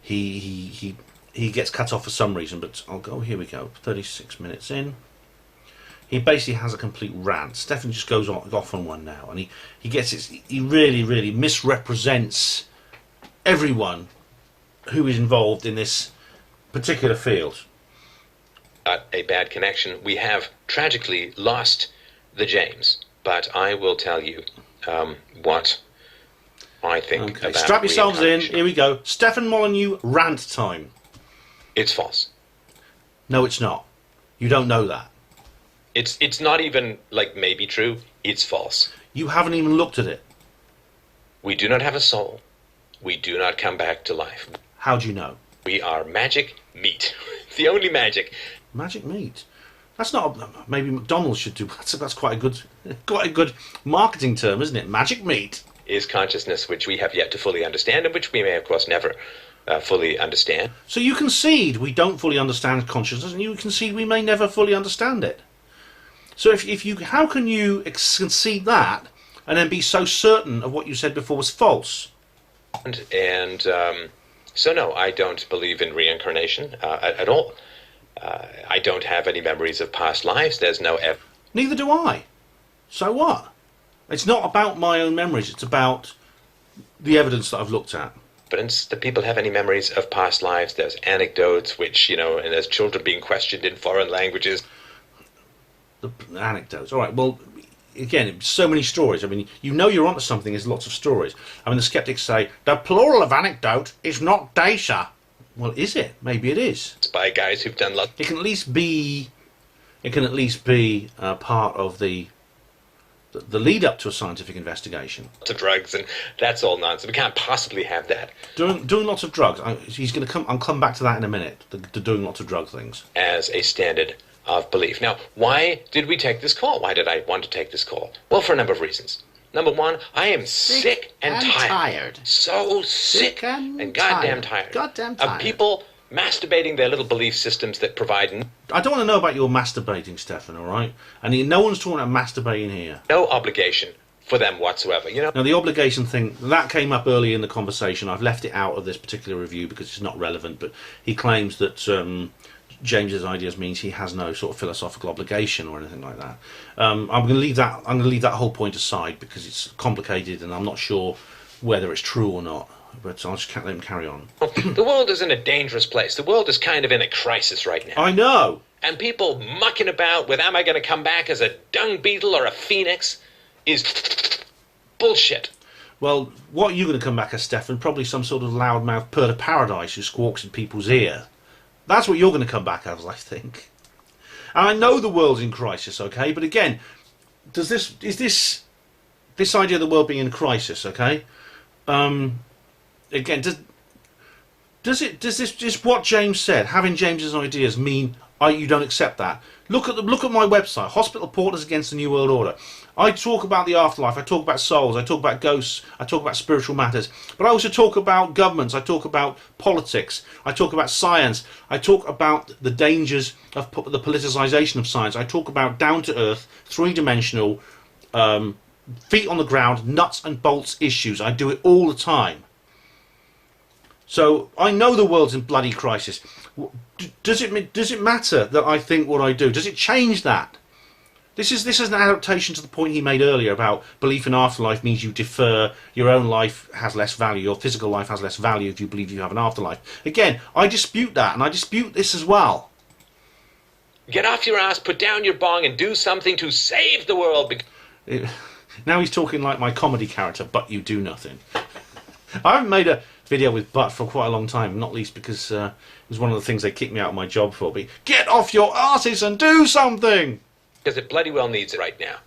he gets cut off for some reason, but I'll go... Here we go. 36 minutes in. He basically has a complete rant. Stefan just goes off on one now, and he really misrepresents everyone who is involved in this particular field. A bad connection. We have tragically lost the James, but I will tell you what I think about strap yourselves in. reincarnation. Here we go. Stefan Molyneux rant time. It's false. No, it's not. You don't know that. It's not even, like, maybe true. It's false. You haven't even looked at it. We do not have a soul. We do not come back to life. How do you know? We are magic meat. The only magic. Magic meat. That's not. Maybe McDonald's should do. That's quite a good marketing term, isn't it? Magic meat Is consciousness which we have yet to fully understand, and which we may, of course, never fully understand. So you concede we don't fully understand consciousness, and you concede we may never fully understand it. So how can you concede that and then be so certain of what you said before was false? So no, I don't believe in reincarnation at all. I don't have any memories of past lives. There's no evidence. Neither do I. So what? It's not about my own memories. It's about the evidence that I've looked at. That people have any memories of past lives. There's anecdotes which, and there's children being questioned in foreign languages. The anecdotes. All right, well, again, so many stories. I mean, you're onto something. There's lots of stories. I mean, the skeptics say, the plural of anecdote is not data. Well, is it? Maybe it is. It's by guys who've done lots. It can at least be part of the lead up to a scientific investigation. Lots of drugs, and that's all nonsense. We can't possibly have that. Doing lots of drugs. I'll come back to that in a minute. The doing lots of drug things as a standard of belief. Now, why did we take this call? Why did I want to take this call? Well, for a number of reasons. Number one, I am sick and tired. So sick and goddamn tired. Of people masturbating their little belief systems that provide... I don't want to know about your masturbating, Stefan, all right? And no one's talking about masturbating here. No obligation for them whatsoever, Now, the obligation thing, that came up early in the conversation. I've left it out of this particular review because it's not relevant, but he claims that... James's ideas means he has no sort of philosophical obligation or anything like that. I'm going to leave that whole point aside because it's complicated and I'm not sure whether it's true or not. But I'll just let him carry on. The world is in a dangerous place. The world is kind of in a crisis right now. I know. And people mucking about with, am I going to come back as a dung beetle or a phoenix, is bullshit. Well, what are you going to come back as, Stefan? Probably some sort of loudmouth bird of paradise who squawks in people's ear. That's what you're going to come back as, I think. And I know the world's in crisis, okay? But again, is this idea of the world being in crisis, okay? Again, does what James said, having James's ideas, mean you don't accept that? Look at my website, Hospital Porters Against the New World Order. I talk about the afterlife, I talk about souls, I talk about ghosts, I talk about spiritual matters, but I also talk about governments, I talk about politics, I talk about science, I talk about the dangers of the politicisation of science, I talk about down-to-earth, three-dimensional, feet on the ground, nuts and bolts issues. I do it all the time. So I know the world's in bloody crisis. Does it matter that I think what I do? Does it change that? This is an adaptation to the point he made earlier about belief in afterlife means you defer, your own life has less value, your physical life has less value if you believe you have an afterlife. Again, I dispute that, and I dispute this as well. Get off your ass, put down your bong, and do something to save the world. Now he's talking like my comedy character, but you do nothing. I haven't made a video with but for quite a long time, not least because it was one of the things they kicked me out of my job for. But get off your asses and do something! Because it bloody well needs it right now.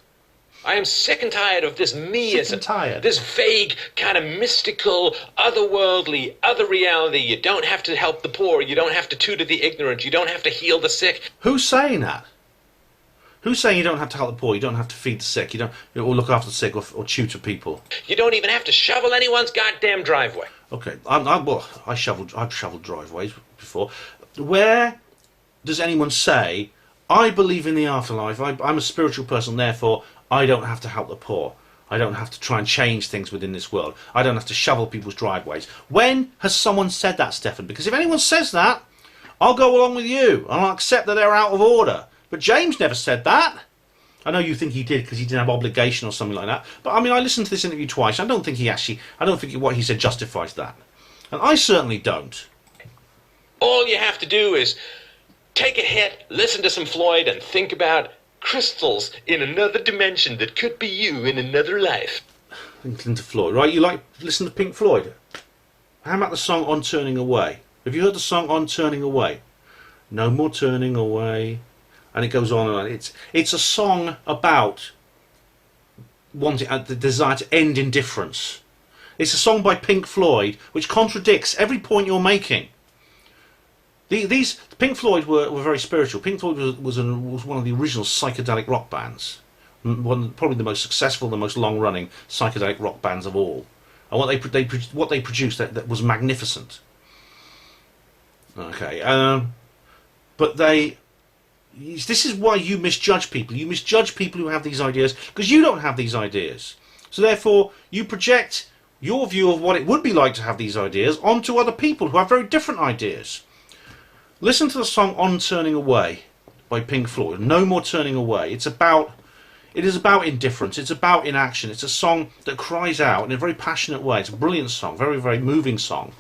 I am sick and tired of this meism, this vague, kind of mystical, otherworldly, other reality. You don't have to help the poor, you don't have to tutor the ignorant, you don't have to heal the sick. Who's saying that? Who's saying you don't have to help the poor, you don't have to feed the sick, you don't, or look after the sick, or tutor people? You don't even have to shovel anyone's goddamn driveway. Okay, I've shoveled driveways before. Where does anyone say, I believe in the afterlife, I'm a spiritual person, therefore I don't have to help the poor. I don't have to try and change things within this world. I don't have to shovel people's driveways. When has someone said that, Stefan? Because if anyone says that, I'll go along with you, and I'll accept that they're out of order. But James never said that. I know you think he did because he didn't have obligation or something like that. But I mean, I listened to this interview twice. I don't think what he said justifies that. And I certainly don't. All you have to do is take a hit, listen to some Floyd, and think about crystals in another dimension that could be you in another life. Listen to Floyd, right? You like listen to Pink Floyd? How about the song On Turning Away? Have you heard the song On Turning Away? No more turning away. And it goes on and on. It's a song about wanting the desire to end indifference. It's a song by Pink Floyd which contradicts every point you're making. These Pink Floyd were very spiritual. Pink Floyd was one of the original psychedelic rock bands, probably the most successful, the most long-running psychedelic rock bands of all. And what they produced that was magnificent. Okay, but this is why you misjudge people. You misjudge people who have these ideas because you don't have these ideas. So therefore, you project your view of what it would be like to have these ideas onto other people who have very different ideas. Listen to the song On Turning Away by Pink Floyd. No more turning away. It is about indifference. It's about inaction. It's a song that cries out in a very passionate way. It's a brilliant song, very, very moving song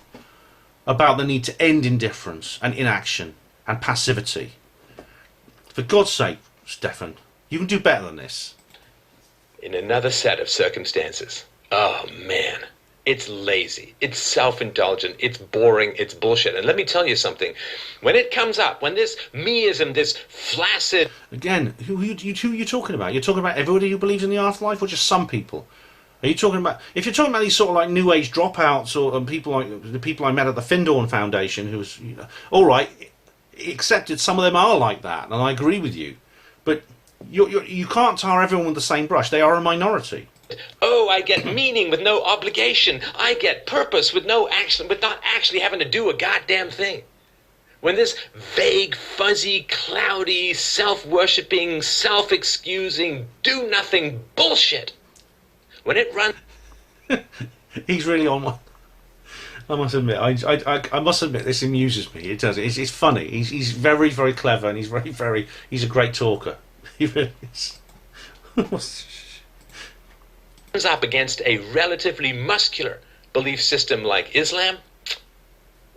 about the need to end indifference and inaction and passivity. For God's sake, Stefan, you can do better than this. In another set of circumstances. Oh, man. It's lazy. It's self-indulgent. It's boring. It's bullshit. And let me tell you something. When it comes up, when this meism, this flaccid... Again, who are you talking about? You're talking about everybody who believes in the afterlife or just some people? Are you talking about... If you're talking about these sort of like New Age dropouts or people like the people I met at the Findorn Foundation who's... all right... accepted some of them are like that, and I agree with you, but you can't tar everyone with the same brush. They are a minority. Oh, I get meaning with no obligation. I get purpose with no action, with not actually having to do a goddamn thing. When this vague, fuzzy, cloudy, self-worshipping, self-excusing, do-nothing bullshit, when it runs... He's really on one. I must admit, I must admit, this amuses me. It does. It's funny. He's very, very clever, and he's a great talker. He really is. Up against a relatively muscular belief system like Islam,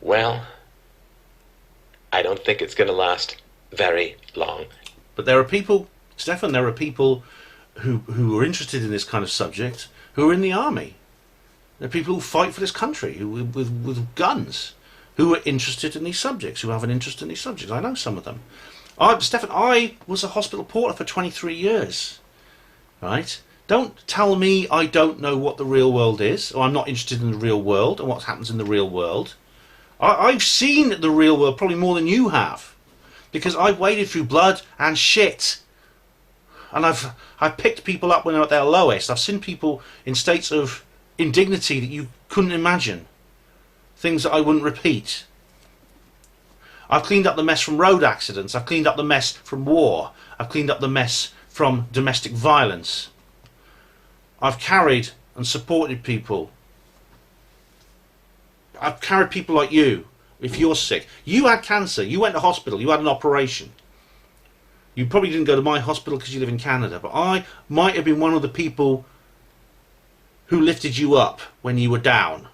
well, I don't think it's going to last very long. But there are people, Stefan, there are people who are interested in this kind of subject who are in the army. There are people who fight for this country with guns, who are interested in these subjects, who have an interest in these subjects. I know some of them. Stefan, I was a hospital porter for 23 years. Right? Don't tell me I don't know what the real world is, or I'm not interested in the real world and what happens in the real world. I've seen the real world probably more than you have, because I've waded through blood and shit. And I've picked people up when they're at their lowest. I've seen people in states of indignity that you couldn't imagine. Things that I wouldn't repeat. I've cleaned up the mess from road accidents. I've cleaned up the mess from war. I've cleaned up the mess from domestic violence. I've carried and supported people. I've carried people like you. If you're sick, you had cancer, you went to hospital, you had an operation. You probably didn't go to my hospital because you live in Canada, but I might have been one of the people who lifted you up when you were down.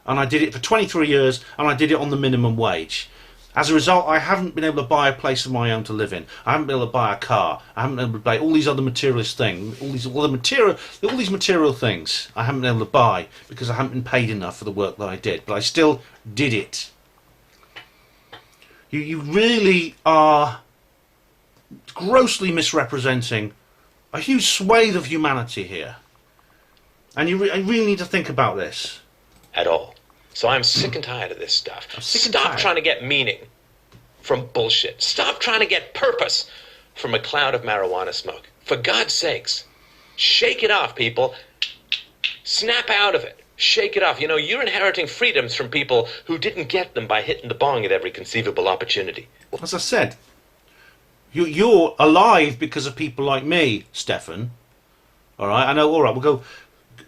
And I did it for 23 years, and I did it on the minimum wage. As a result, I haven't been able to buy a place of my own to live in. I haven't been able to buy a car. I haven't been able to buy all these other materialist things, all these material things I haven't been able to buy because I haven't been paid enough for the work that I did. But I still did it. You really are grossly misrepresenting a huge swathe of humanity here. And you really need to think about this. At all. So I'm sick and tired of this stuff. Stop trying to get meaning from bullshit. Stop trying to get purpose from a cloud of marijuana smoke. For God's sakes, shake it off, people. Snap out of it. Shake it off. You know, you're inheriting freedoms from people who didn't get them by hitting the bong at every conceivable opportunity. As I said, you're alive because of people like me, Stefan. All right, I know. All right,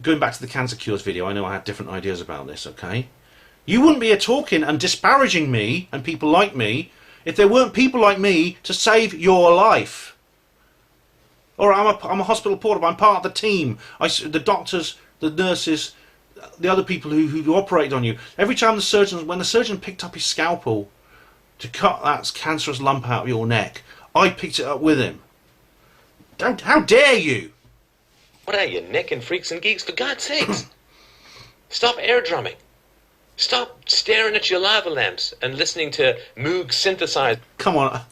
going back to the cancer cures video. I know I had different ideas about this. Okay, you wouldn't be here talking and disparaging me and people like me if there weren't people like me to save your life. All right, I'm a hospital porter. But I'm part of the team. The doctors, the nurses, the other people who operated on you. Every time when the surgeon picked up his scalpel to cut that cancerous lump out of your neck, I picked it up with him. How dare you? What are you, necking freaks and geeks? For God's sakes. Stop air drumming. Stop staring at your lava lamps and listening to Moog synthesizers. Come on.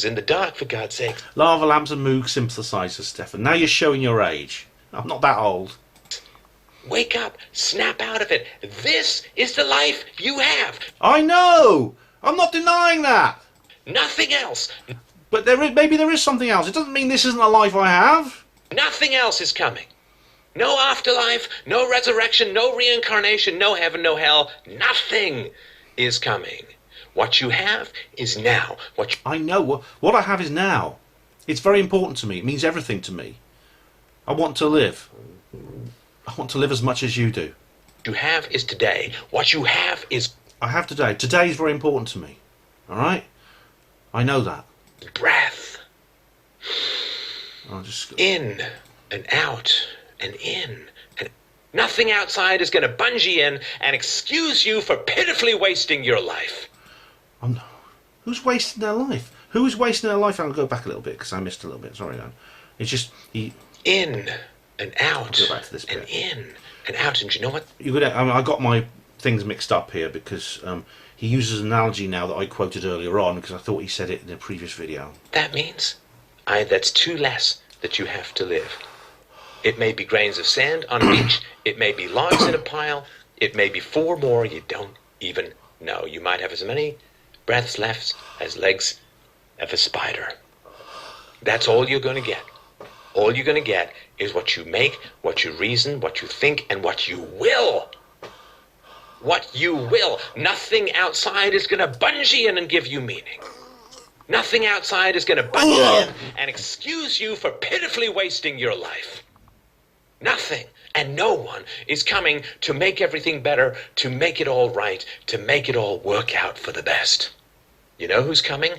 In the dark, for God's sake. Lava lamps and Moog synthesizers, Stefan. Now you're showing your age. I'm not that old. Wake up. Snap out of it. This is the life you have. I know. I'm not denying that. Nothing else. But maybe there is something else. It doesn't mean this isn't a life I have. Nothing else is coming. No afterlife, no resurrection, no reincarnation, no heaven, no hell. Nothing is coming. What you have is now. I know. What I have is now. It's very important to me. It means everything to me. I want to live. I want to live as much as you do. What you have is today. What you have is... I have today. Today is very important to me. All right? I know that. Breath. I'll just... In and out and in. And nothing outside is going to bungee in and excuse you for pitifully wasting your life. Who's wasting their life? Who is wasting their life? I'll go back a little bit because I missed a little bit. Sorry, Dan. It's just... In and out. I'll go back to this bit. And in and out. And you know what? I got my things mixed up here because he uses an analogy now that I quoted earlier on because I thought he said it in a previous video. That means that's 2 less that you have to live. It may be grains of sand on a beach. It may be logs in a pile. It may be 4 more you don't even know. You might have as many breaths left as legs of a spider. That's all you're going to get. All you're going to get is what you make, what you reason, what you think, and what you will. What you will. Nothing outside is going to bungee in and give you meaning. Nothing outside is going to bungee in and excuse you for pitifully wasting your life. Nothing and no one is coming to make everything better, to make it all right, to make it all work out for the best. You know who's coming?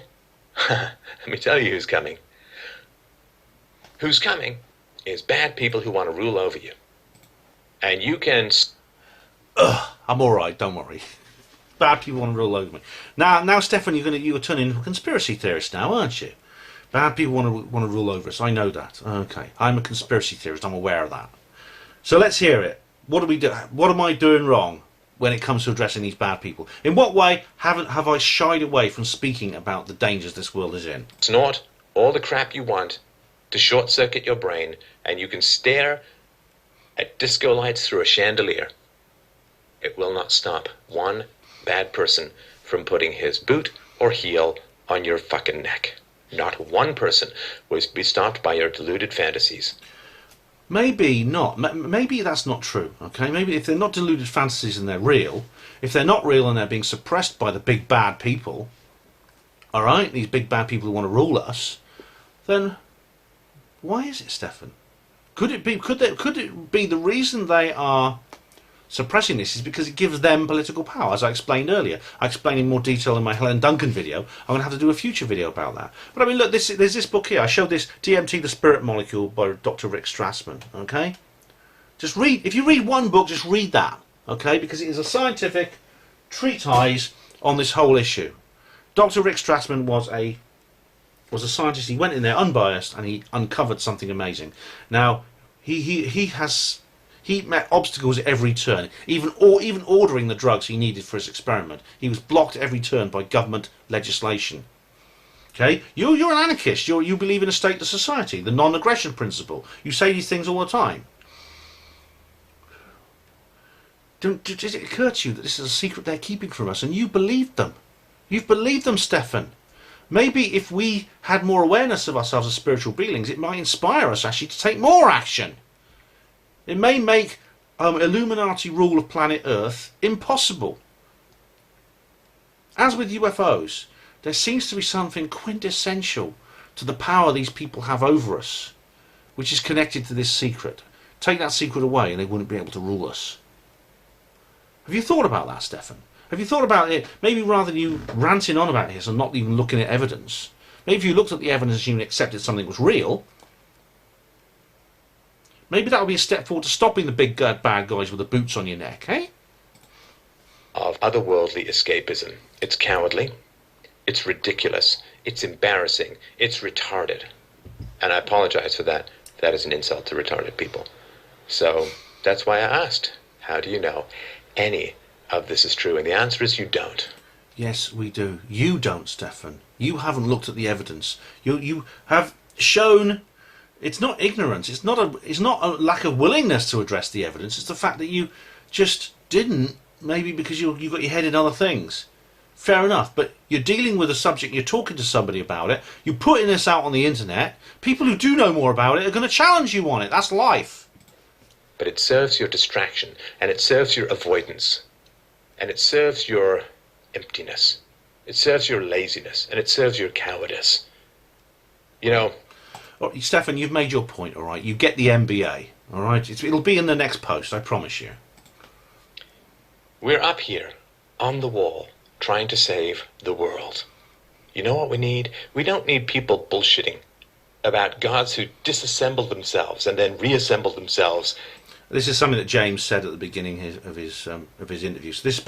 Let me tell you who's coming. Who's coming is bad people who want to rule over you. And you can... I'm all right, don't worry. Bad people want to rule over me. Now, Stefan, you're turning into a conspiracy theorist now, aren't you? Bad people want to rule over us. I know that. Okay, I'm a conspiracy theorist. I'm aware of that. So let's hear it. What do we do? What am I doing wrong? when it comes to addressing these bad people? In what way have I shied away from speaking about the dangers this world is in? Snort all the crap you want to short-circuit your brain, and you can stare at disco lights through a chandelier. It will not stop one bad person from putting his boot or heel on your fucking neck. Not one person will be stopped by your deluded fantasies. Maybe not. Maybe that's not true, okay? Maybe if they're not deluded fantasies and they're real, if they're not real and they're being suppressed by the big bad people, all right, these big bad people who want to rule us, then why is it, Stefan? Could it be the reason they are suppressing this is because it gives them political power, as I explained earlier. I explained in more detail in my Helen Duncan video. I'm going to have to do a future video about that. But I mean, look, there's this book here. I showed this DMT, The Spirit Molecule by Dr. Rick Strassman, okay? Just read, if you read one book, just read that, okay? Because it is a scientific treatise on this whole issue. Dr. Rick Strassman was a scientist. He went in there unbiased and he uncovered something amazing. Now, he met obstacles at every turn, even ordering the drugs he needed for his experiment. He was blocked at every turn by government legislation. Okay, you're an anarchist. You believe in a stateless society, the non-aggression principle. You say these things all the time. Does it occur to you that this is a secret they're keeping from us, and you believed them? You've believed them, Stefan. Maybe if we had more awareness of ourselves as spiritual beings, it might inspire us actually to take more action. It may make Illuminati rule of planet Earth impossible. As with UFOs, there seems to be something quintessential to the power these people have over us, which is connected to this secret. Take that secret away and they wouldn't be able to rule us. Have you thought about that, Stefan? Have you thought about it, maybe rather than you ranting on about this and not even looking at evidence? Maybe if you looked at the evidence and you accepted something was real, maybe that would be a step forward to stopping the big bad guys with the boots on your neck, eh? Of otherworldly escapism. It's cowardly, it's ridiculous, it's embarrassing, it's retarded. And I apologize for that. That is an insult to retarded people. So that's why I asked, how do you know any of this is true? And the answer is you don't. Yes, we do. You don't, Stefan. You haven't looked at the evidence. You have shown. It's not ignorance. It's not a lack of willingness to address the evidence. It's the fact that you just didn't. Maybe because you got your head in other things. Fair enough. But you're dealing with a subject. You're talking to somebody about it. You're putting this out on the internet. People who do know more about it are going to challenge you on it. That's life. But it serves your distraction, and it serves your avoidance, and it serves your emptiness. It serves your laziness, and it serves your cowardice. You know... Oh, Stefan, you've made your point, all right? You get the MBA, all right? It'll be in the next post, I promise you. We're up here, on the wall, trying to save the world. You know what we need? We don't need people bullshitting about gods who disassemble themselves and then reassemble themselves. This is something that James said at the beginning of his interview. So this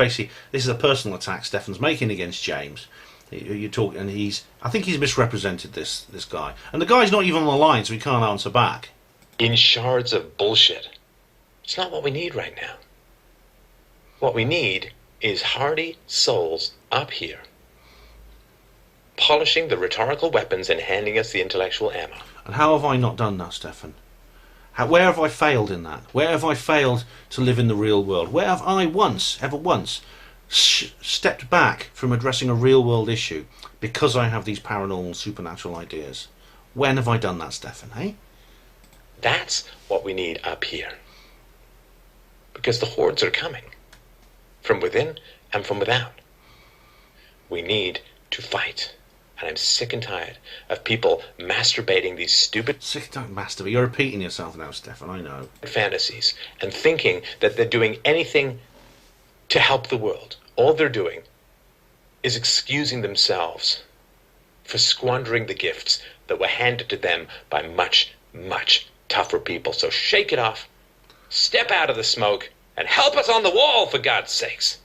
is a personal attack Stefan's making against James. You talk, and I think he's misrepresented this guy, and the guy's not even on the line, so he can't answer back. In shards of bullshit. It's not what we need right now. What we need is hardy souls up here, polishing the rhetorical weapons and handing us the intellectual ammo. And how have I not done that, Stefan? Where have I failed in that? Where have I failed to live in the real world? Where have I ever once, stepped back from addressing a real world issue because I have these paranormal, supernatural ideas? When have I done that, Stefan, eh? That's what we need up here. Because the hordes are coming. From within and from without. We need to fight. And I'm sick and tired of people masturbating these stupid... Sick and tired of masturbate. You're repeating yourself now, Stefan, I know. ...fantasies and thinking that they're doing anything to help the world. All they're doing is excusing themselves for squandering the gifts that were handed to them by much, much tougher people. So shake it off, step out of the smoke, and help us on the wall, for God's sakes.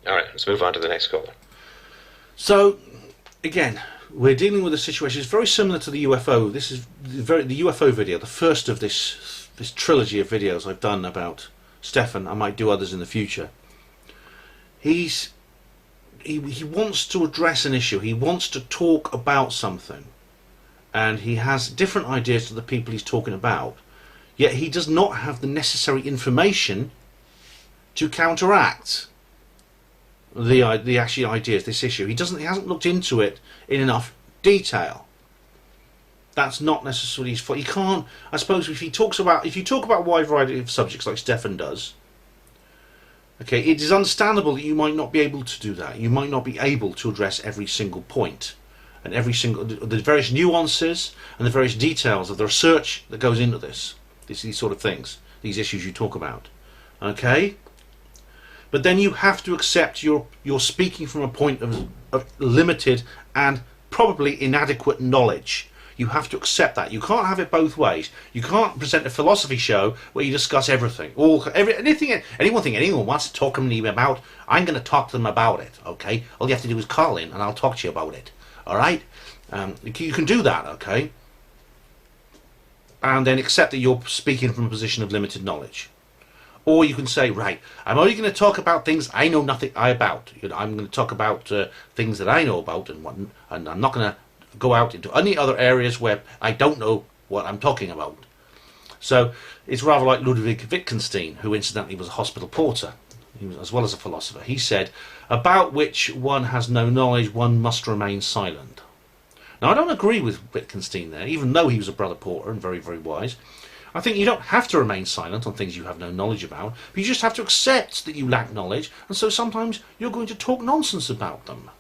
All right, let's move on to the next caller. So... Again, we're dealing with a situation. It's very similar to the UFO. This is the UFO video, the first of this trilogy of videos I've done about Stefan. I might do others in the future. he wants to address an issue. He wants to talk about something, and he has different ideas to the people he's talking about. Yet he does not have the necessary information to counteract the actual ideas, this issue. He hasn't looked into it in enough detail. That's not necessarily his fault. He can't. I suppose if you talk about a wide variety of subjects like Stefan does, okay, it is understandable that you might not be able to do that. You might not be able to address every single point and the various nuances and the various details of the research that goes into these sort of things, these issues you talk about. Okay, but then you have to accept you're speaking from a point of limited and probably inadequate knowledge. You have to accept that. You can't have it both ways. You can't present a philosophy show where you discuss everything. Anyone wants to talk to me about, I'm going to talk to them about it, okay? All you have to do is call in and I'll talk to you about it, all right? You can do that, okay? And then accept that you're speaking from a position of limited knowledge. Or you can say, right, I'm only going to talk about things I know nothing about. I'm going to talk about things that I know about, and I'm not going to go out into any other areas where I don't know what I'm talking about. So it's rather like Ludwig Wittgenstein, who incidentally was a hospital porter, as well as a philosopher. He said, about which one has no knowledge, one must remain silent. Now I don't agree with Wittgenstein there, even though he was a brother porter and very, very wise. I think you don't have to remain silent on things you have no knowledge about, but you just have to accept that you lack knowledge, and so sometimes you're going to talk nonsense about them.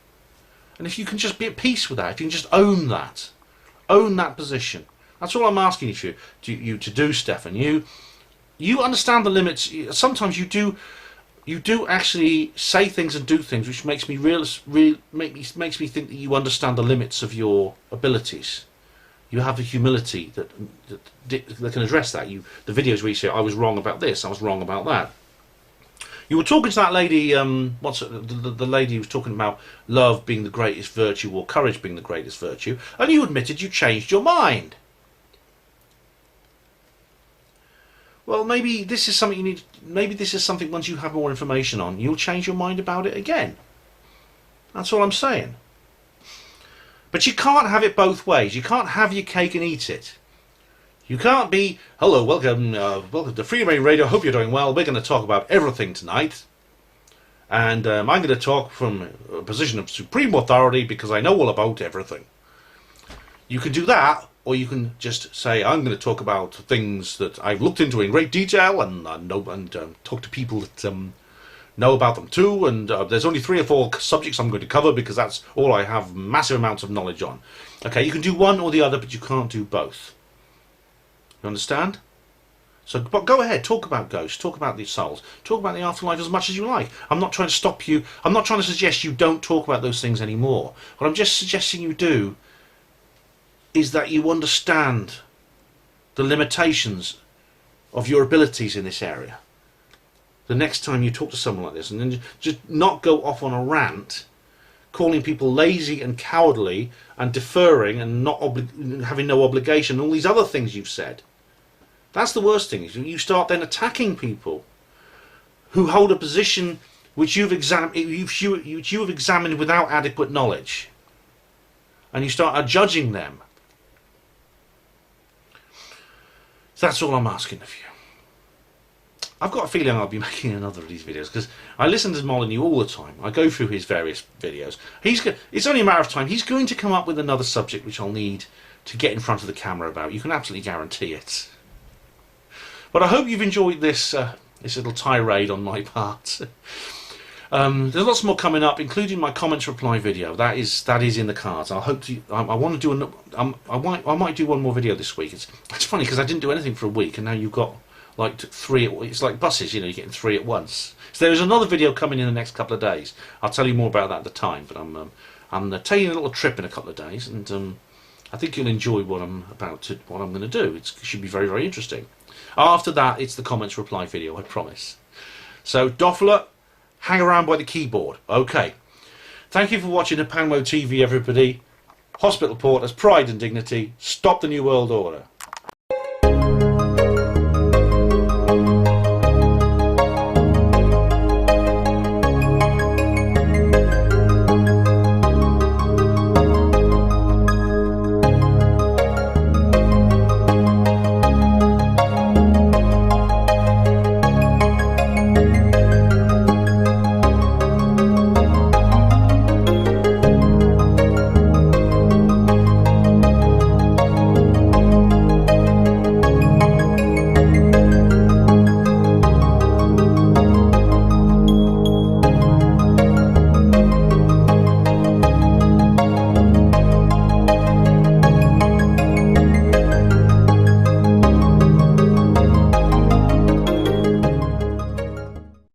And if you can just be at peace with that, if you can just own that position, that's all I'm asking you to do, Stefan. You understand the limits. Sometimes you do actually say things and do things which makes me makes me think that you understand the limits of your abilities. You have the humility that can address that. The videos where you say, I was wrong about this, I was wrong about that. You were talking to that lady, the lady who was talking about love being the greatest virtue or courage being the greatest virtue, and you admitted you changed your mind. Well, maybe this is something once you have more information on, you'll change your mind about it again. That's all I'm saying. But you can't have it both ways. You can't have your cake and eat it. You can't be, hello, welcome to Free Reign Radio, hope you're doing well. We're going to talk about everything tonight. And I'm going to talk from a position of supreme authority because I know all about everything. You can do that, or you can just say, I'm going to talk about things that I've looked into in great detail and talk to people that know about them too. And there's only 3 or 4 subjects I'm going to cover because that's all I have massive amounts of knowledge on. Okay, you can do one or the other, but you can't do both. You understand? So but go ahead, talk about ghosts, talk about the souls, talk about the afterlife as much as you like. I'm not trying to stop you. I'm not trying to suggest you don't talk about those things anymore. What I'm just suggesting you do is that you understand the limitations of your abilities in this area. The next time you talk to someone like this, and then just not go off on a rant calling people lazy and cowardly and deferring and not having no obligation, and all these other things you've said. That's the worst thing. You start then attacking people who hold a position which you've examined without adequate knowledge, and you start judging them. That's all I'm asking of you. I've got a feeling I'll be making another of these videos because I listen to Molyneux all the time. I go through his various videos. It's only a matter of time. He's going to come up with another subject which I'll need to get in front of the camera about. You can absolutely guarantee it. But I hope you've enjoyed this little tirade on my part. There's lots more coming up, including my comments reply video. That is in the cards. I hope to. I want to do I might do one more video this week. It's funny because I didn't do anything for a week, and now you've got like 3. It's like buses, you're getting 3 at once. So there is another video coming in the next couple of days. I'll tell you more about that at the time. But I'm taking a little trip in a couple of days, and I think you'll enjoy what I'm going to do. It should be very, very interesting. After that, it's the comments reply video. I promise. So Doffler, hang around by the keyboard. Okay. Thank you for watching the Panmo TV, everybody. Hospital Porters, pride and dignity. Stop the New World Order.